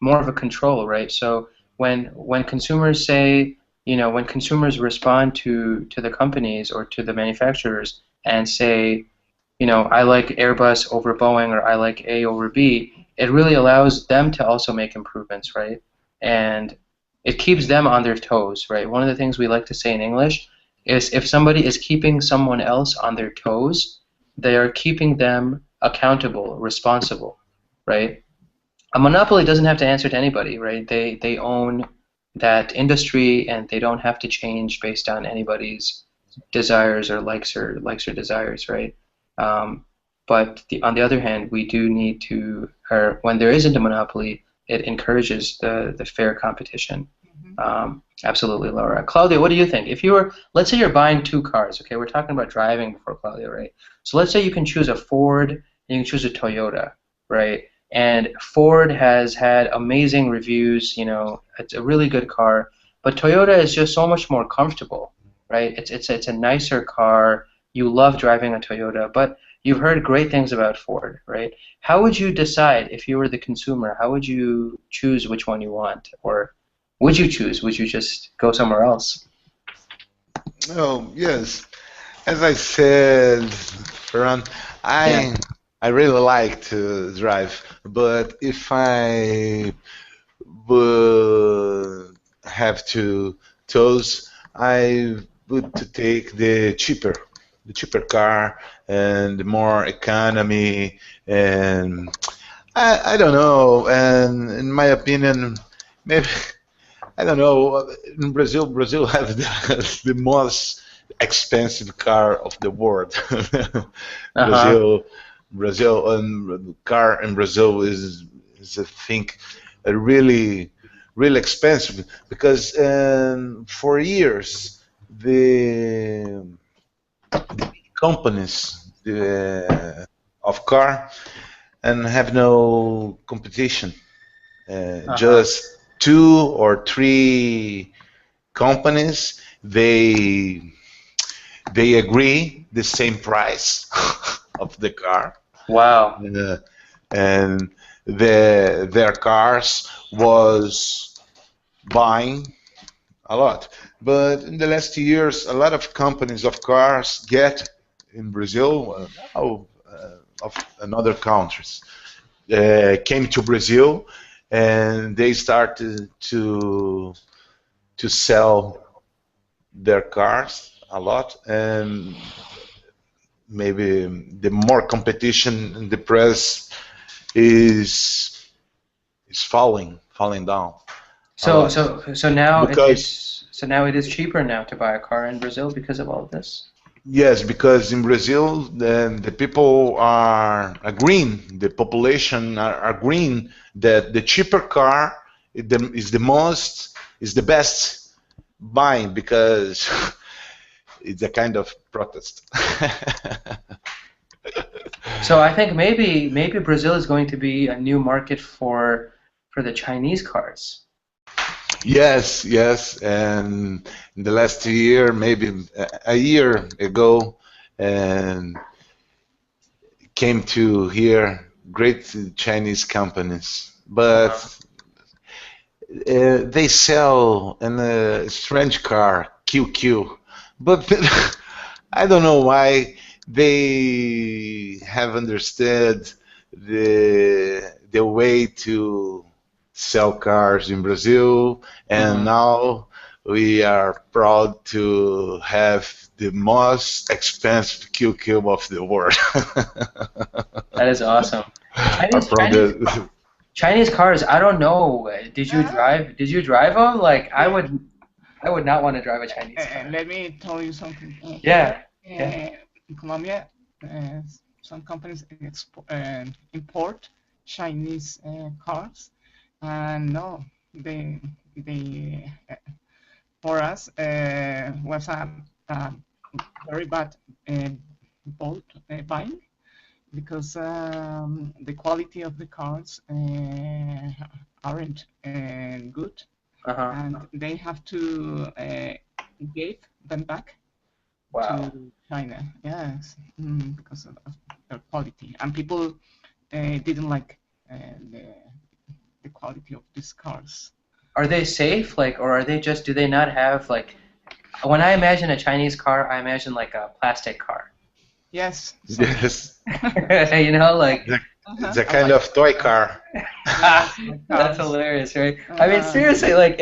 more of a control, right? So when consumers say, when consumers respond to the companies or to the manufacturers and say, I like Airbus over Boeing or I like A over B, it really allows them to also make improvements, right? And it keeps them on their toes, right? One of the things we like to say in English is if somebody is keeping someone else on their toes, they are keeping them accountable, responsible, right? A monopoly doesn't have to answer to anybody, right? They own that industry and they don't have to change based on anybody's desires or likes or desires, right? Um, but on the other hand, we do need to, or when there isn't a monopoly, it encourages the fair competition. Absolutely, Laura. Claudia, what do you think? If you were, let's say you're buying two cars, okay? We're talking about driving before Claudia, right? So let's say you can choose a Ford and you can choose a Toyota, right? And Ford has had amazing reviews, it's a really good car, but Toyota is just so much more comfortable, right? It's a nicer car. You love driving a Toyota, but you've heard great things about Ford, right? How would you decide if you were the consumer? How would you choose which one you want? Or would you choose? Would you just go somewhere else? Oh, yes. As I said, Ferran, Yeah. I really like to drive, but if I would have to choose, I would to take the cheaper car and the more economy, and I don't know. And in my opinion, maybe I don't know. In Brazil have the most expensive car of the world. Uh-huh. Brazil, Brazil, and car in Brazil is I think a really expensive because for years the companies of car and have no competition. Uh-huh. Just two or three companies they agree the same price of the car, Wow. uh, and their cars was buying a lot. But in the last years, a lot of companies of cars get in Brazil, now of another countries, came to Brazil, and they started to sell their cars a lot, and maybe the more competition in the press is falling down. a lot. So now Because it is cheaper now to buy a car in Brazil because of all of this. yes, because in Brazil, the people are agreeing, the population are agreeing that the cheaper car is the best buying because it's a kind of protest. So I think maybe Brazil is going to be a new market for the Chinese cars. Yes, yes, and in the last year, maybe a year ago, and came to here great Chinese companies, but Uh-huh. they sell in a strange car, QQ, but I don't know why they have understood the way to sell cars in Brazil, and Mhm. now we are proud to have the most expensive QQ of the world. That is awesome. Are proud Chinese cars. I don't know. Did you drive them? Like Yeah. I would not want to drive a Chinese car. Let me tell you something. Yeah. Here Yeah. in Colombia, some companies import Chinese cars, and no, they for us was a very bad uh, buying because the quality of the cars aren't good, Uh-huh. and they have to give them back Wow. to China. Yes, because of their quality, and people didn't like the quality of these cars. Are they safe? Like, or are they just? Do they not have like? When I imagine a Chinese car, I imagine like a plastic car. Yes, yes, You know, like it's a kind of toy car. that's hilarious, right? I mean, seriously, like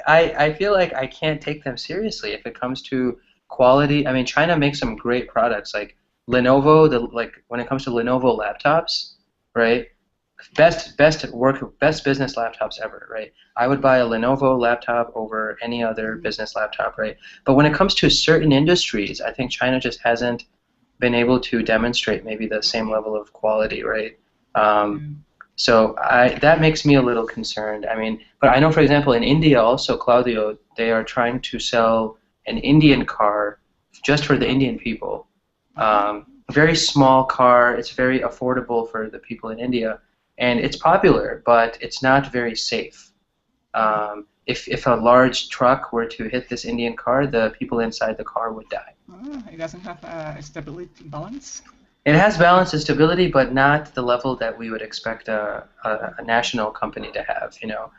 I feel like I can't take them seriously if it comes to quality. I mean, China makes some great products, like Lenovo. Like when it comes to Lenovo laptops, right? Best business laptops ever, right? I would buy a Lenovo laptop over any other business laptop, right? But when it comes to certain industries, I think China just hasn't been able to demonstrate maybe the same level of quality, right? So that makes me a little concerned. I mean, but I know, for example, in India also, Claudio, they are trying to sell an Indian car just for the Indian people. Very small car. It's very affordable for the people in India, and it's popular, but it's not very safe. If a large truck were to hit this Indian car, the people inside the car would die. It doesn't have a stability balance. It has balance and stability, but not the level that we would expect a national company to have. You know,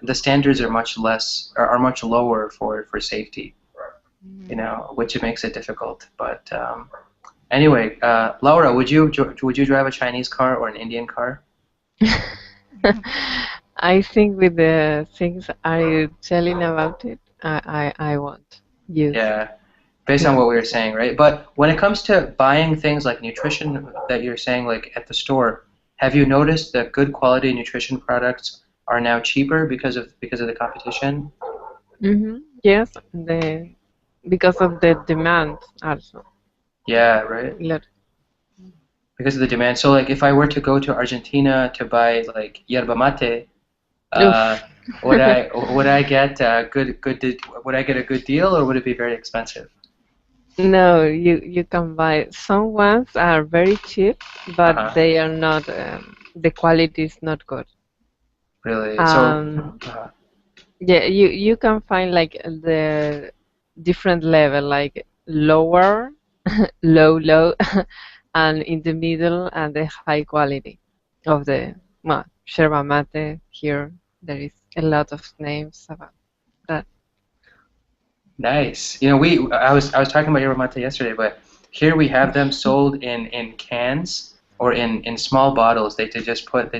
the standards are much less are much lower for safety. You know, which makes it difficult. But anyway, Laura, would you drive a Chinese car or an Indian car? I think with the things are telling about it, I won't use. Yeah, based on what we were saying, right? But when it comes to buying things like nutrition that you're saying, like at the store, have you noticed that good quality nutrition products are now cheaper because of the competition? Yes, because of the demand also. Yeah, right. Because of the demand. So like if I were to go to Argentina to buy like yerba mate, would I get would I get a good deal, or would it be very expensive? No, you can buy. Some ones are very cheap, but they are not. The quality is not good. Really? Yeah, you can find like the different level, like lower, low, and in the middle, and the high quality of the yerba mate. Here there is a lot of names about that. Nice. You know, I was talking about yerba mate yesterday, but here we have them sold in cans or in small bottles. They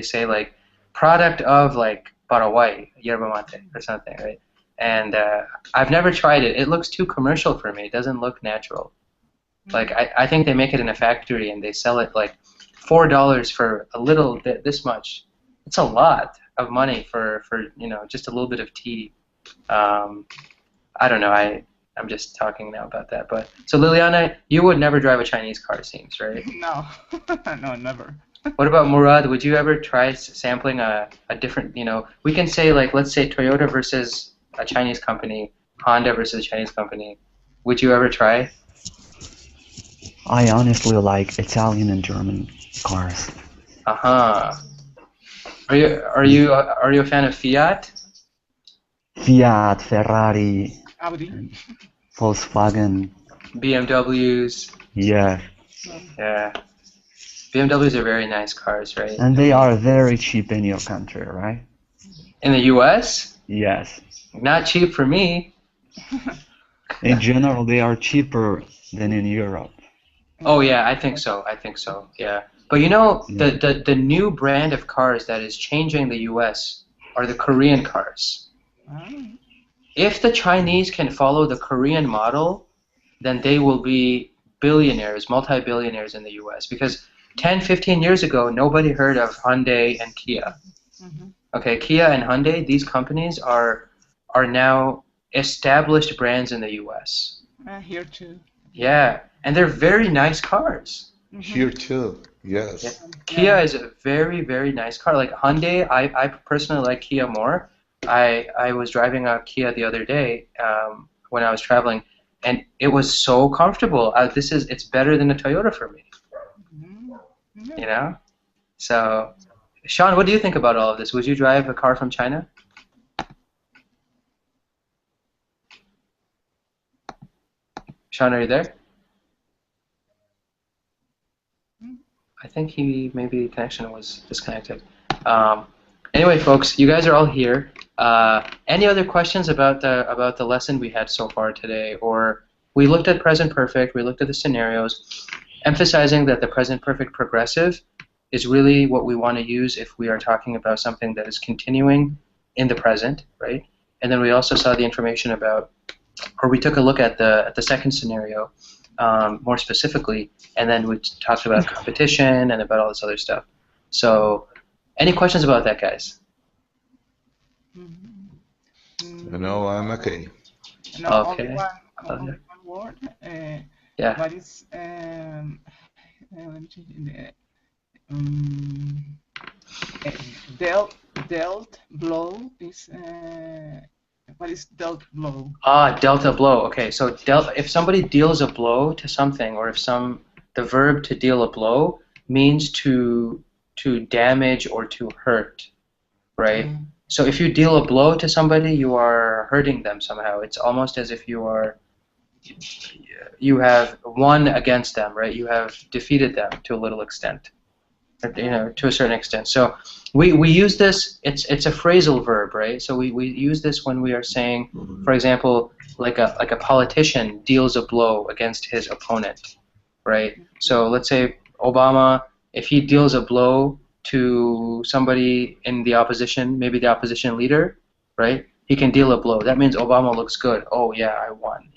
say like product of like Paraguay yerba mate or something, right? And I've never tried it. It looks too commercial for me. It doesn't look natural. Like I think they make it in a factory and they sell it like $4 for a little bit this much. It's a lot. of money for just a little bit of tea. I don't know. I'm just talking now about that. But so Liliana, you would never drive a Chinese car, it seems, right? No, no, never. What about Murad? Would you ever try sampling a different, we can say like, let's say Toyota versus a Chinese company, Honda versus a Chinese company. Would you ever try? I honestly like Italian and German cars. Uh-huh. Are you a fan of Fiat? Fiat, Ferrari, Audi. Volkswagen. BMWs. Yeah. Yeah. BMWs are very nice cars, right? And they are very cheap in your country, right? In the US? Yes. Not cheap for me. In general, they are cheaper than in Europe. Oh yeah, I think so. Yeah. But the new brand of cars that is changing the US are the Korean cars. If the Chinese can follow the Korean model, then they will be billionaires, multi-billionaires in the US, because 10, 15 years ago, nobody heard of Hyundai and Kia. Okay, Kia and Hyundai, these companies are now established brands in the US. Here too. Yeah, and they're very nice cars. Here too, yes. Yeah. Kia is a very, very nice car. Like Hyundai, I personally like Kia more. I was driving a Kia the other day when I was traveling, and it was so comfortable. It's better than a Toyota for me. So, Sean, what do you think about all of this? Would you drive a car from China? Sean, are you there? I think maybe connection was disconnected. Anyway, folks, you guys are all here. Any other questions about the lesson we had so far today? Or we looked at present perfect, we looked at the scenarios, emphasizing that the present perfect progressive is really what we want to use if we are talking about something that is continuing in the present, right? And then we also saw the information about, or we took a look at the second scenario more specifically, and then we talked about competition and about all this other stuff. So, any questions about that, guys? No, I'm okay. No, Okay. only one word. Yeah. What is let me change dealt blow is what is dealt blow? Delta blow. Okay, so if somebody deals a blow to something, or if the verb to deal a blow means to damage or to hurt, right? So if you deal a blow to somebody, you are hurting them somehow. It's almost as if you have won against them, right? You have defeated them to a little extent, to a certain extent. So we use this. It's a phrasal verb, right? So we use this when we are saying, for example, like a politician deals a blow against his opponent, right? So let's say Obama, if he deals a blow to somebody in the opposition, maybe the opposition leader, right? He can deal a blow. That means Obama looks good. Oh yeah, I won.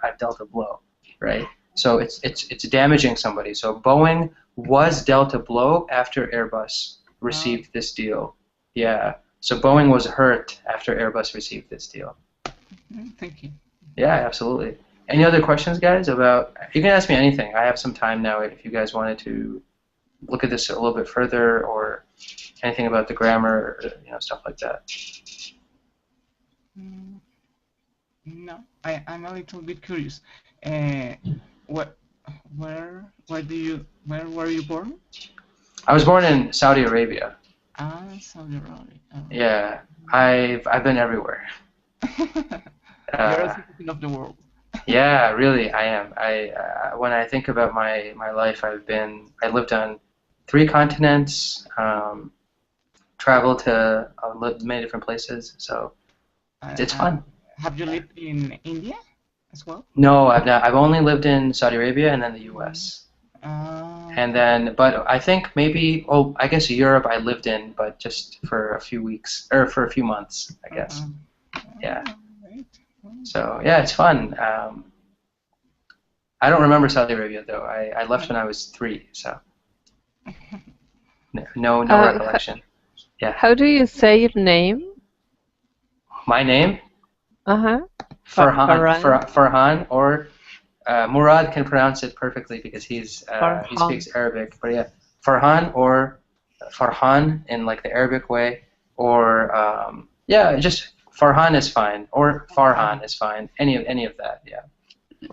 I've dealt a blow, right? So it's damaging somebody. So Boeing was dealt a blow after Airbus received this deal. Yeah. So Boeing was hurt after Airbus received this deal. Thank you. Yeah, absolutely. Any other questions, guys? You can ask me anything. I have some time now if you guys wanted to look at this a little bit further, or anything about the grammar, or, stuff like that. No, I'm a little bit curious. Where were you born? I was born in Saudi Arabia. Saudi Arabia. Oh. Yeah, I've been everywhere. You're a citizen of the world. Yeah, really, I am. When I think about my life, I lived on 3 continents, traveled to many different places, so it's fun. Have you lived in India as well? No, I've not. I've only lived in Saudi Arabia and then the U.S. But I think maybe, I guess Europe I lived in, but just for a few weeks, or for a few months, I guess. Yeah. So, yeah, it's fun. I don't remember Saudi Arabia, though. I left when I was 3, so no recollection. Yeah. How do you say your name? My name? Uh-huh. Farhan, or Murad can pronounce it perfectly because he Farhan. speaks Arabic. But yeah, Farhan or Farhan in like the Arabic way, or yeah, just Farhan is fine, or Farhan is fine. Any of that, yeah.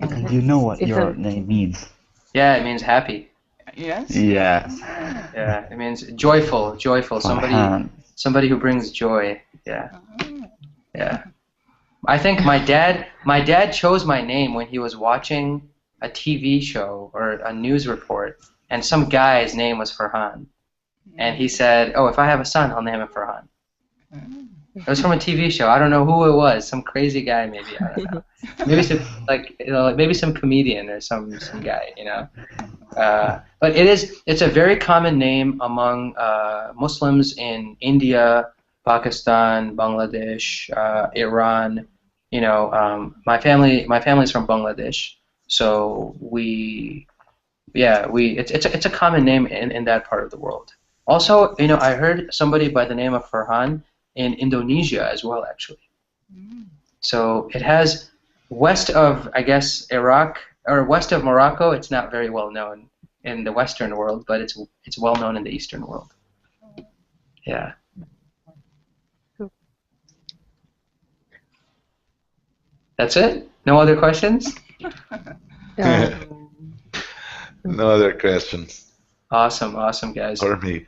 And you know what your Isn't name means. Yeah, it means happy. Yes. Yes. Yeah, it means joyful, Farhan. somebody who brings joy. Yeah, yeah. I think my dad chose my name when he was watching a TV show or a news report, and some guy's name was Farhan, and he said, "Oh, if I have a son, I'll name him Farhan." It was from a TV show. I don't know who it was. Some crazy guy, maybe. I don't know. Maybe some maybe some comedian or some guy, you know. But it's a very common name among Muslims in India, Pakistan, Bangladesh, Iran. You know, my family's from Bangladesh, so it's a common name in that part of the world. Also, you know, I heard somebody by the name of Farhan in Indonesia as well, actually. So it has west of, I guess, Iraq or west of Morocco. It's not very well known in the Western world, but it's well known in the Eastern world. Yeah. That's it? No other questions? No other questions Awesome, guys. for me.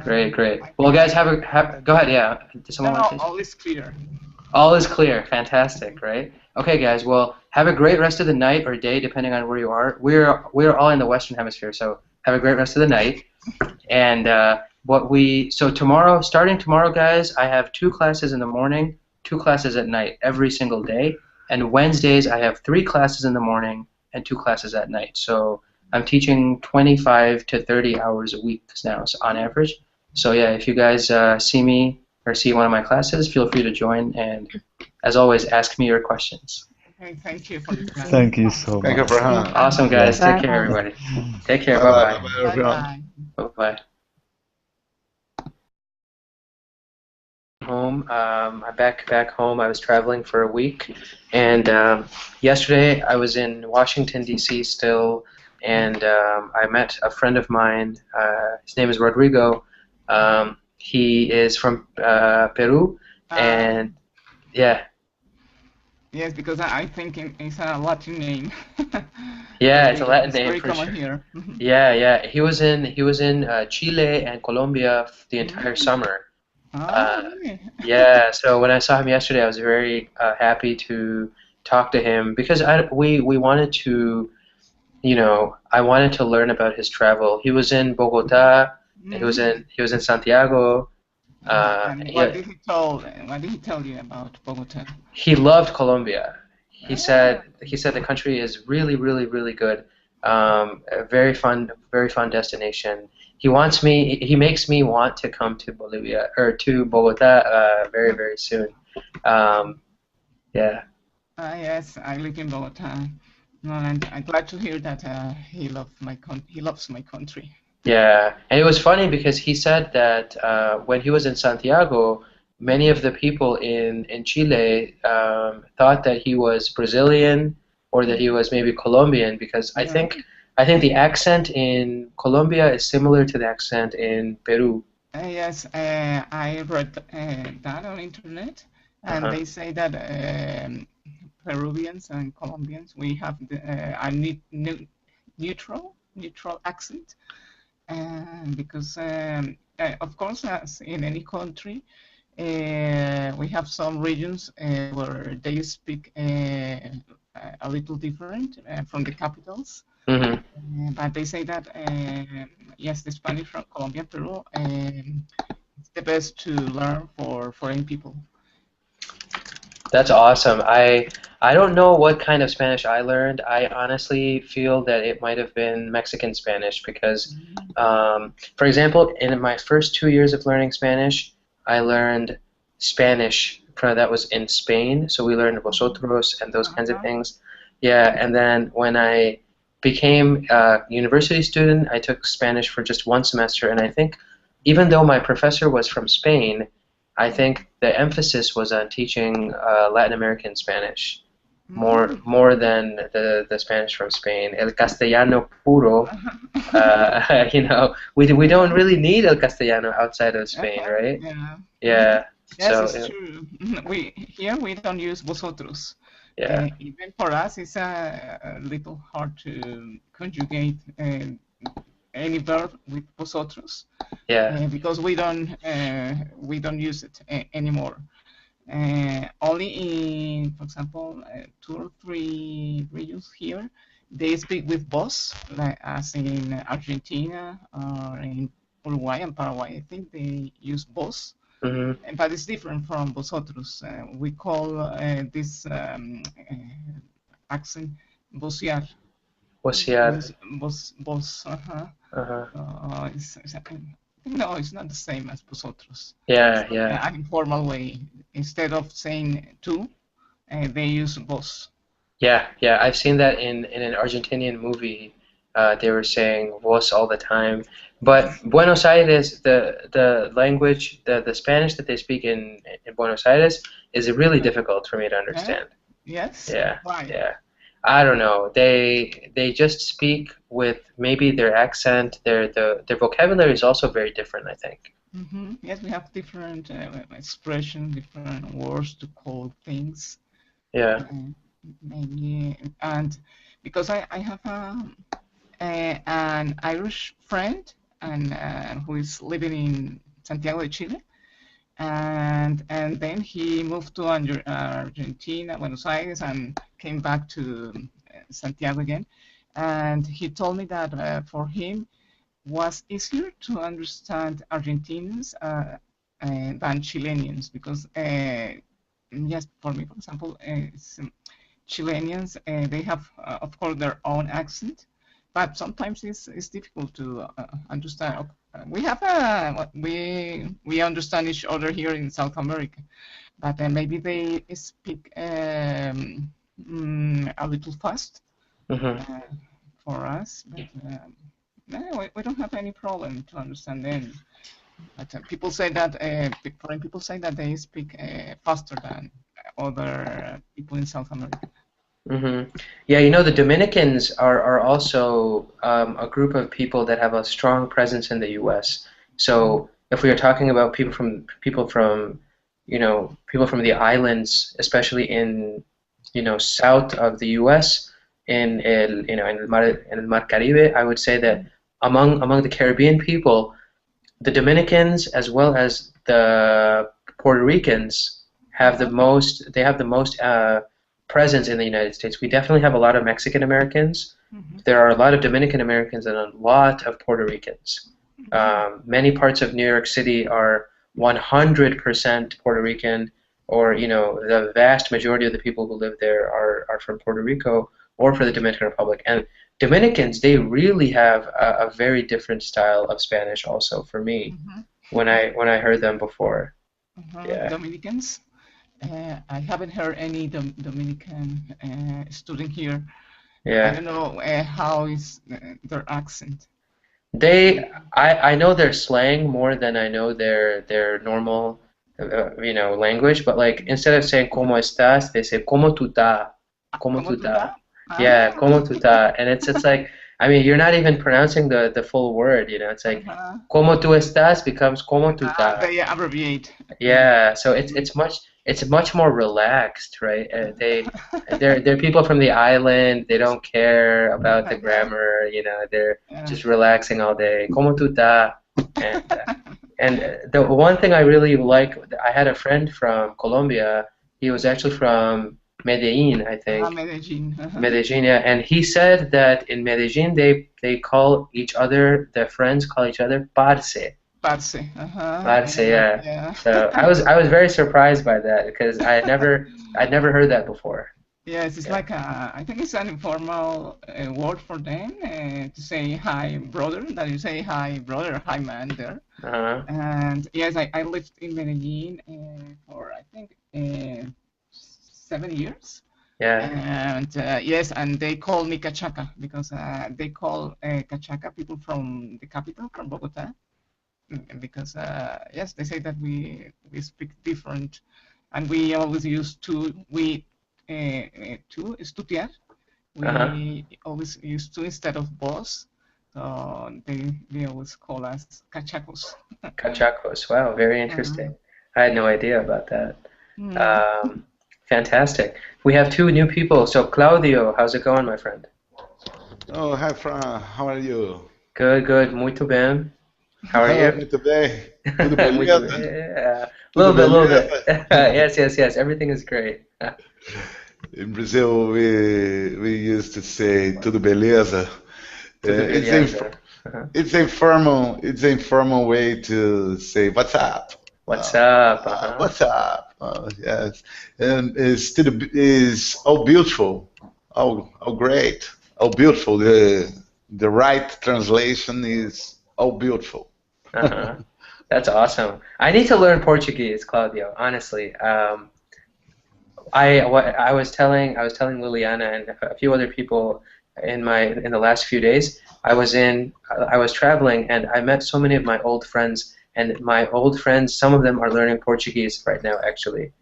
Great. Well, guys, go ahead. Yeah. Does someone want to say? All is clear. All is clear. Fantastic, right? Okay, guys. Well, have a great rest of the night or day, depending on where you are. We're all in the Western Hemisphere, so have a great rest of the night. And starting tomorrow, guys, I have 2 classes in the morning, 2 classes at night, every single day. And Wednesdays, I have 3 classes in the morning and 2 classes at night. So I'm teaching 25 to 30 hours a week now, so on average. So yeah, if you guys see me or see one of my classes, feel free to join. And as always, ask me your questions. Okay, thank you for this. Thank you so much. Thank you, Farhan. Awesome, guys. Bye. Take care, everybody. Take care. Bye-bye. Bye-bye. Bye-bye, everyone. Bye. Bye-bye. Home. I'm back home. I was traveling for a week, and yesterday I was in Washington D.C. still, and I met a friend of mine. His name is Rodrigo. He is from Peru, and yeah. Yes, because I think it's a Latin name. Yeah, it's a Latin It's name very for common sure. here. Yeah. He was in Chile and Colombia the entire summer. Really? Yeah, so when I saw him yesterday, I was very happy to talk to him because we wanted to, you know, I wanted to learn about his travel. He was in Bogota. He was in Santiago. And what Yeah, did he tell you about Bogota? he loved Colombia. He said the country is really, really, really good. A very fun destination. He makes me want to come to Bolivia or to Bogota very, very soon. Yeah. Yes, I live in Bogota. No, and I'm glad to hear that he loves my country. Yeah, and it was funny because he said that when he was in Santiago, many of the people in Chile thought that he was Brazilian or that he was maybe Colombian because I think the accent in Colombia is similar to the accent in Peru. Yes, I read that on internet, and they say that Peruvians and Colombians we have a neutral accent. Because of course, as in any country, we have some regions where they speak a little different from the capitals. But they say that yes, the Spanish from Colombia, Peru, it's the best to learn for foreign people. That's awesome. I don't know what kind of Spanish I learned. I honestly feel that it might have been Mexican Spanish because, for example, in my first 2 years of learning Spanish, I learned Spanish that was in Spain. So we learned vosotros and those kinds of things. Yeah, and then when I became a university student, I took Spanish for just 1 semester, and I think even though my professor was from Spain, I think the emphasis was on teaching Latin American Spanish more than the Spanish from Spain. El castellano puro, we don't really need el castellano outside of Spain, right? Yeah. Yeah. Yes, So it's true. We don't use vosotros. yeah. Even for us, it's a little hard to conjugate any verb with vosotros. Yeah. Because we don't use it anymore. Only in, for example, 2 or 3 regions here, they speak with vos, like as in Argentina or in Uruguay and Paraguay. I think they use vos. Mm-hmm. But it's different from vosotros. We call this accent vocear. Vociar. Vos. Uh-huh. No, it's not the same as vosotros. Yeah, yeah. An informal way. Instead of saying tú, they use vos. Yeah, yeah. I've seen that in an Argentinian movie. They were saying vos all the time. But Buenos Aires, the language, the Spanish that they speak in Buenos Aires is really difficult for me to understand. Yes? Yeah, Why? yeah. I don't know. They just speak with maybe their accent. Their vocabulary is also very different, I think. Mm-hmm. Yes, we have different expressions, different words to call things. Yeah. Maybe, and because I have an Irish friend and who is living in Santiago de Chile, and then he moved to Argentina, Buenos Aires, and came back to Santiago again. And he told me that for him was easier to understand Argentinians than Chileans because yes, for me, for example, Chileans they have of course their own accent, but sometimes it's difficult to understand. We have we understand each other here in South America, but maybe they speak a little fast for us. But no, we don't have any problem to understand them. But people say that foreign people say that they speak faster than other people in South America. Mm-hmm. Yeah, the Dominicans are also a group of people that have a strong presence in the U.S. So if we are talking about people from the islands, especially in south of the U.S. in el Mar Caribe, I would say that among the Caribbean people, the Dominicans as well as the Puerto Ricans have the most. They have the most presence in the United States. We definitely have a lot of Mexican Americans. There are a lot of Dominican Americans and a lot of Puerto Ricans. Many parts of New York City are 100% Puerto Rican, or the vast majority of the people who live there are from Puerto Rico or for the Dominican Republic. And Dominicans, they really have a very different style of Spanish also for me when I heard them before. Yeah. Dominicans? I haven't heard any Dominican student here. Yeah. I don't know how is their accent. I know their slang more than I know their normal, language. But like instead of saying "cómo estás," they say "cómo tú estás," "cómo tú estás." Yeah, "cómo tú estás," and it's like, I mean, you're not even pronouncing the full word. It's like "cómo tú estás" becomes "cómo tú estás." They abbreviate. Yeah, so it's much more relaxed, right? They're people from the island. They don't care about the grammar. They're just relaxing all day. ¿Cómo tú estás? And the one thing I really like, I had a friend from Colombia. He was actually from Medellin, I think. Medellin. Medellin, yeah. And he said that in Medellin they call each other, their friends call each other parce. Parce. Parce, yeah. So I was very surprised by that because I'd never heard that before. Yes, it's like I think it's an informal word for them to say hi brother. That you say hi brother, hi man there. And yes, I lived in Medellin for I think 7 years. Yeah. And yes, and they call me Cachaca because they call Cachaca people from the capital, from Bogota. because yes, they say that we speak different, and we always use to to estudiar. Uh-huh. We always use to instead of vos. So they always call us cachacos. Kachakos. Wow, very interesting. I had no idea about that. Mm. Um, Fantastic. We have two new people. So Claudio, how's it going, my friend? Oh, hi, Fran. How are you? Good, good. Muito bem. How are Oh, you? muito bem. Tudo Muito beleza? bem. A Tudo little bit. beleza? Yes, yes, yes. Everything is great. In Brazil, we used to say tudo beleza. Tudo It's beleza. Uh-huh. it's a informal way to say what's up. What's up? Uh-huh. What's up? Yes, and is oh beautiful, oh great, oh beautiful. The right translation is oh beautiful. Uh-huh. That's awesome. I need to learn Portuguese, Claudio, honestly. I was telling Liliana and a few other people in the last few days. I was traveling and I met so many of my old friends, and my old friends, some of them are learning Portuguese right now actually.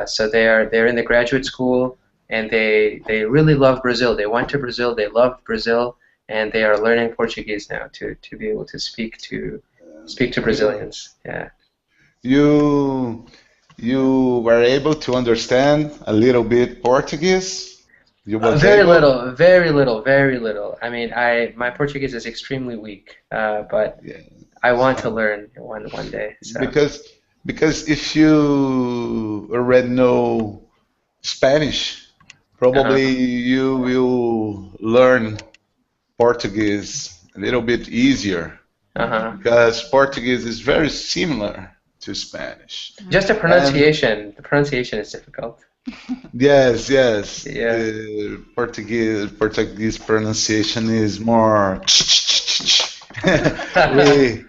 So they're in the graduate school, and they really love Brazil. They went to Brazil, they loved Brazil, and they are learning Portuguese now to be able to speak to Brazilians. Yeah. You you were able to understand a little bit Portuguese. You was Very able. little, very little, very little. I mean, my Portuguese is extremely weak, but Yeah. I want to learn one day. So Because if you already know Spanish, uh-huh, probably you will learn Portuguese a little bit easier uh-huh. because Portuguese is very similar to Spanish. Just And the pronunciation is difficult. yes, yes, Yeah, the Portuguese pronunciation is more. we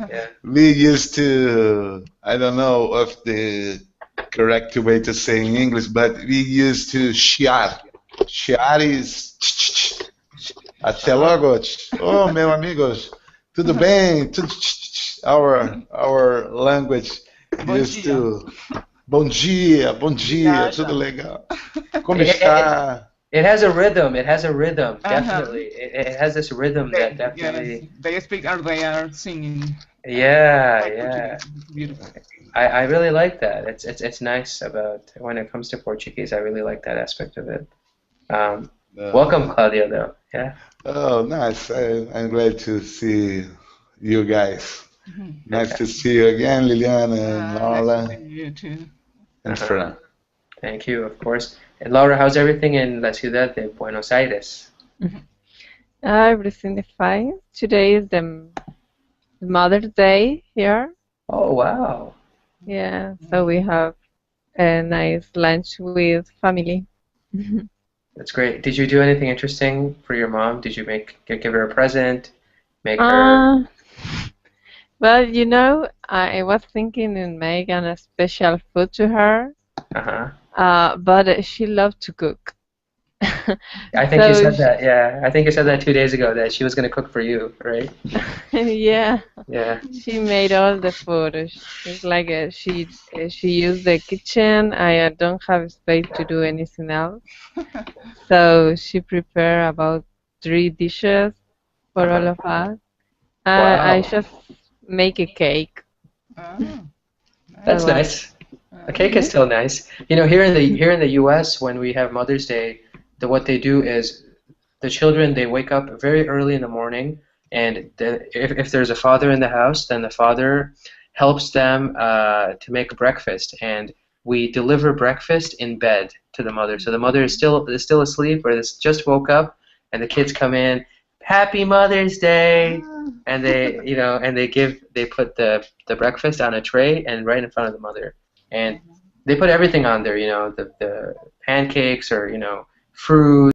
yeah. we used to, I don't know if the correct way to say in English, but we used to chiar. Chiar is até Uh-huh. logo. Oh, meu amigos, tudo bem? Our language Bom used dia. to bom dia, tudo Viaja. legal. Como It, it, está? it has a rhythm. It has a rhythm, Uh-huh. definitely. It has this rhythm that Yes, definitely. they speak or they are singing Yeah, like yeah. Portuguese. It's beautiful. I really like that. It's nice about when it comes to Portuguese. I really like that aspect of it. Um, Uh, Welcome, Claudio, though. Yeah, oh, nice. I'm glad to see you guys. Mhm. Nice to fantastic. see you again, Liliana and Nice to Laura see you too. and Uh-huh. Fran. Thank you, of course. And Laura, how's everything in la ciudad de Buenos Aires? Everything is fine. Today is the Mother's Day here. Oh, wow. Yeah, so we have a nice lunch with family. That's great. Did you do anything interesting for your mom? Did you give her a present? Make her. Uh, well, you know, I was thinking in making a special food to her, Uh-huh. but she loved to cook. I think you So, said that. Yeah, I think you said that 2 days ago that she was going to cook for you, right? yeah, Yeah. she made all the food. It's like she used the kitchen. I don't have space to do anything else. So she prepared about 3 dishes for all Uh-huh. of us. I Wow. just make a cake. Ah, That's nice. So, nice. A cake is mhm. still nice. You know, here in the U.S., when we have Mother's Day, what they do is the children they wake up very early in the morning, and if there's a father in the house, then the father helps them to make breakfast, and we deliver breakfast in bed to the mother. So the mother is still asleep or is just woke up, and the kids come in, Happy Mother's Day, Ah. and they put the breakfast on a tray and right in front of the mother, and they put everything on there, you know, the pancakes or fruit.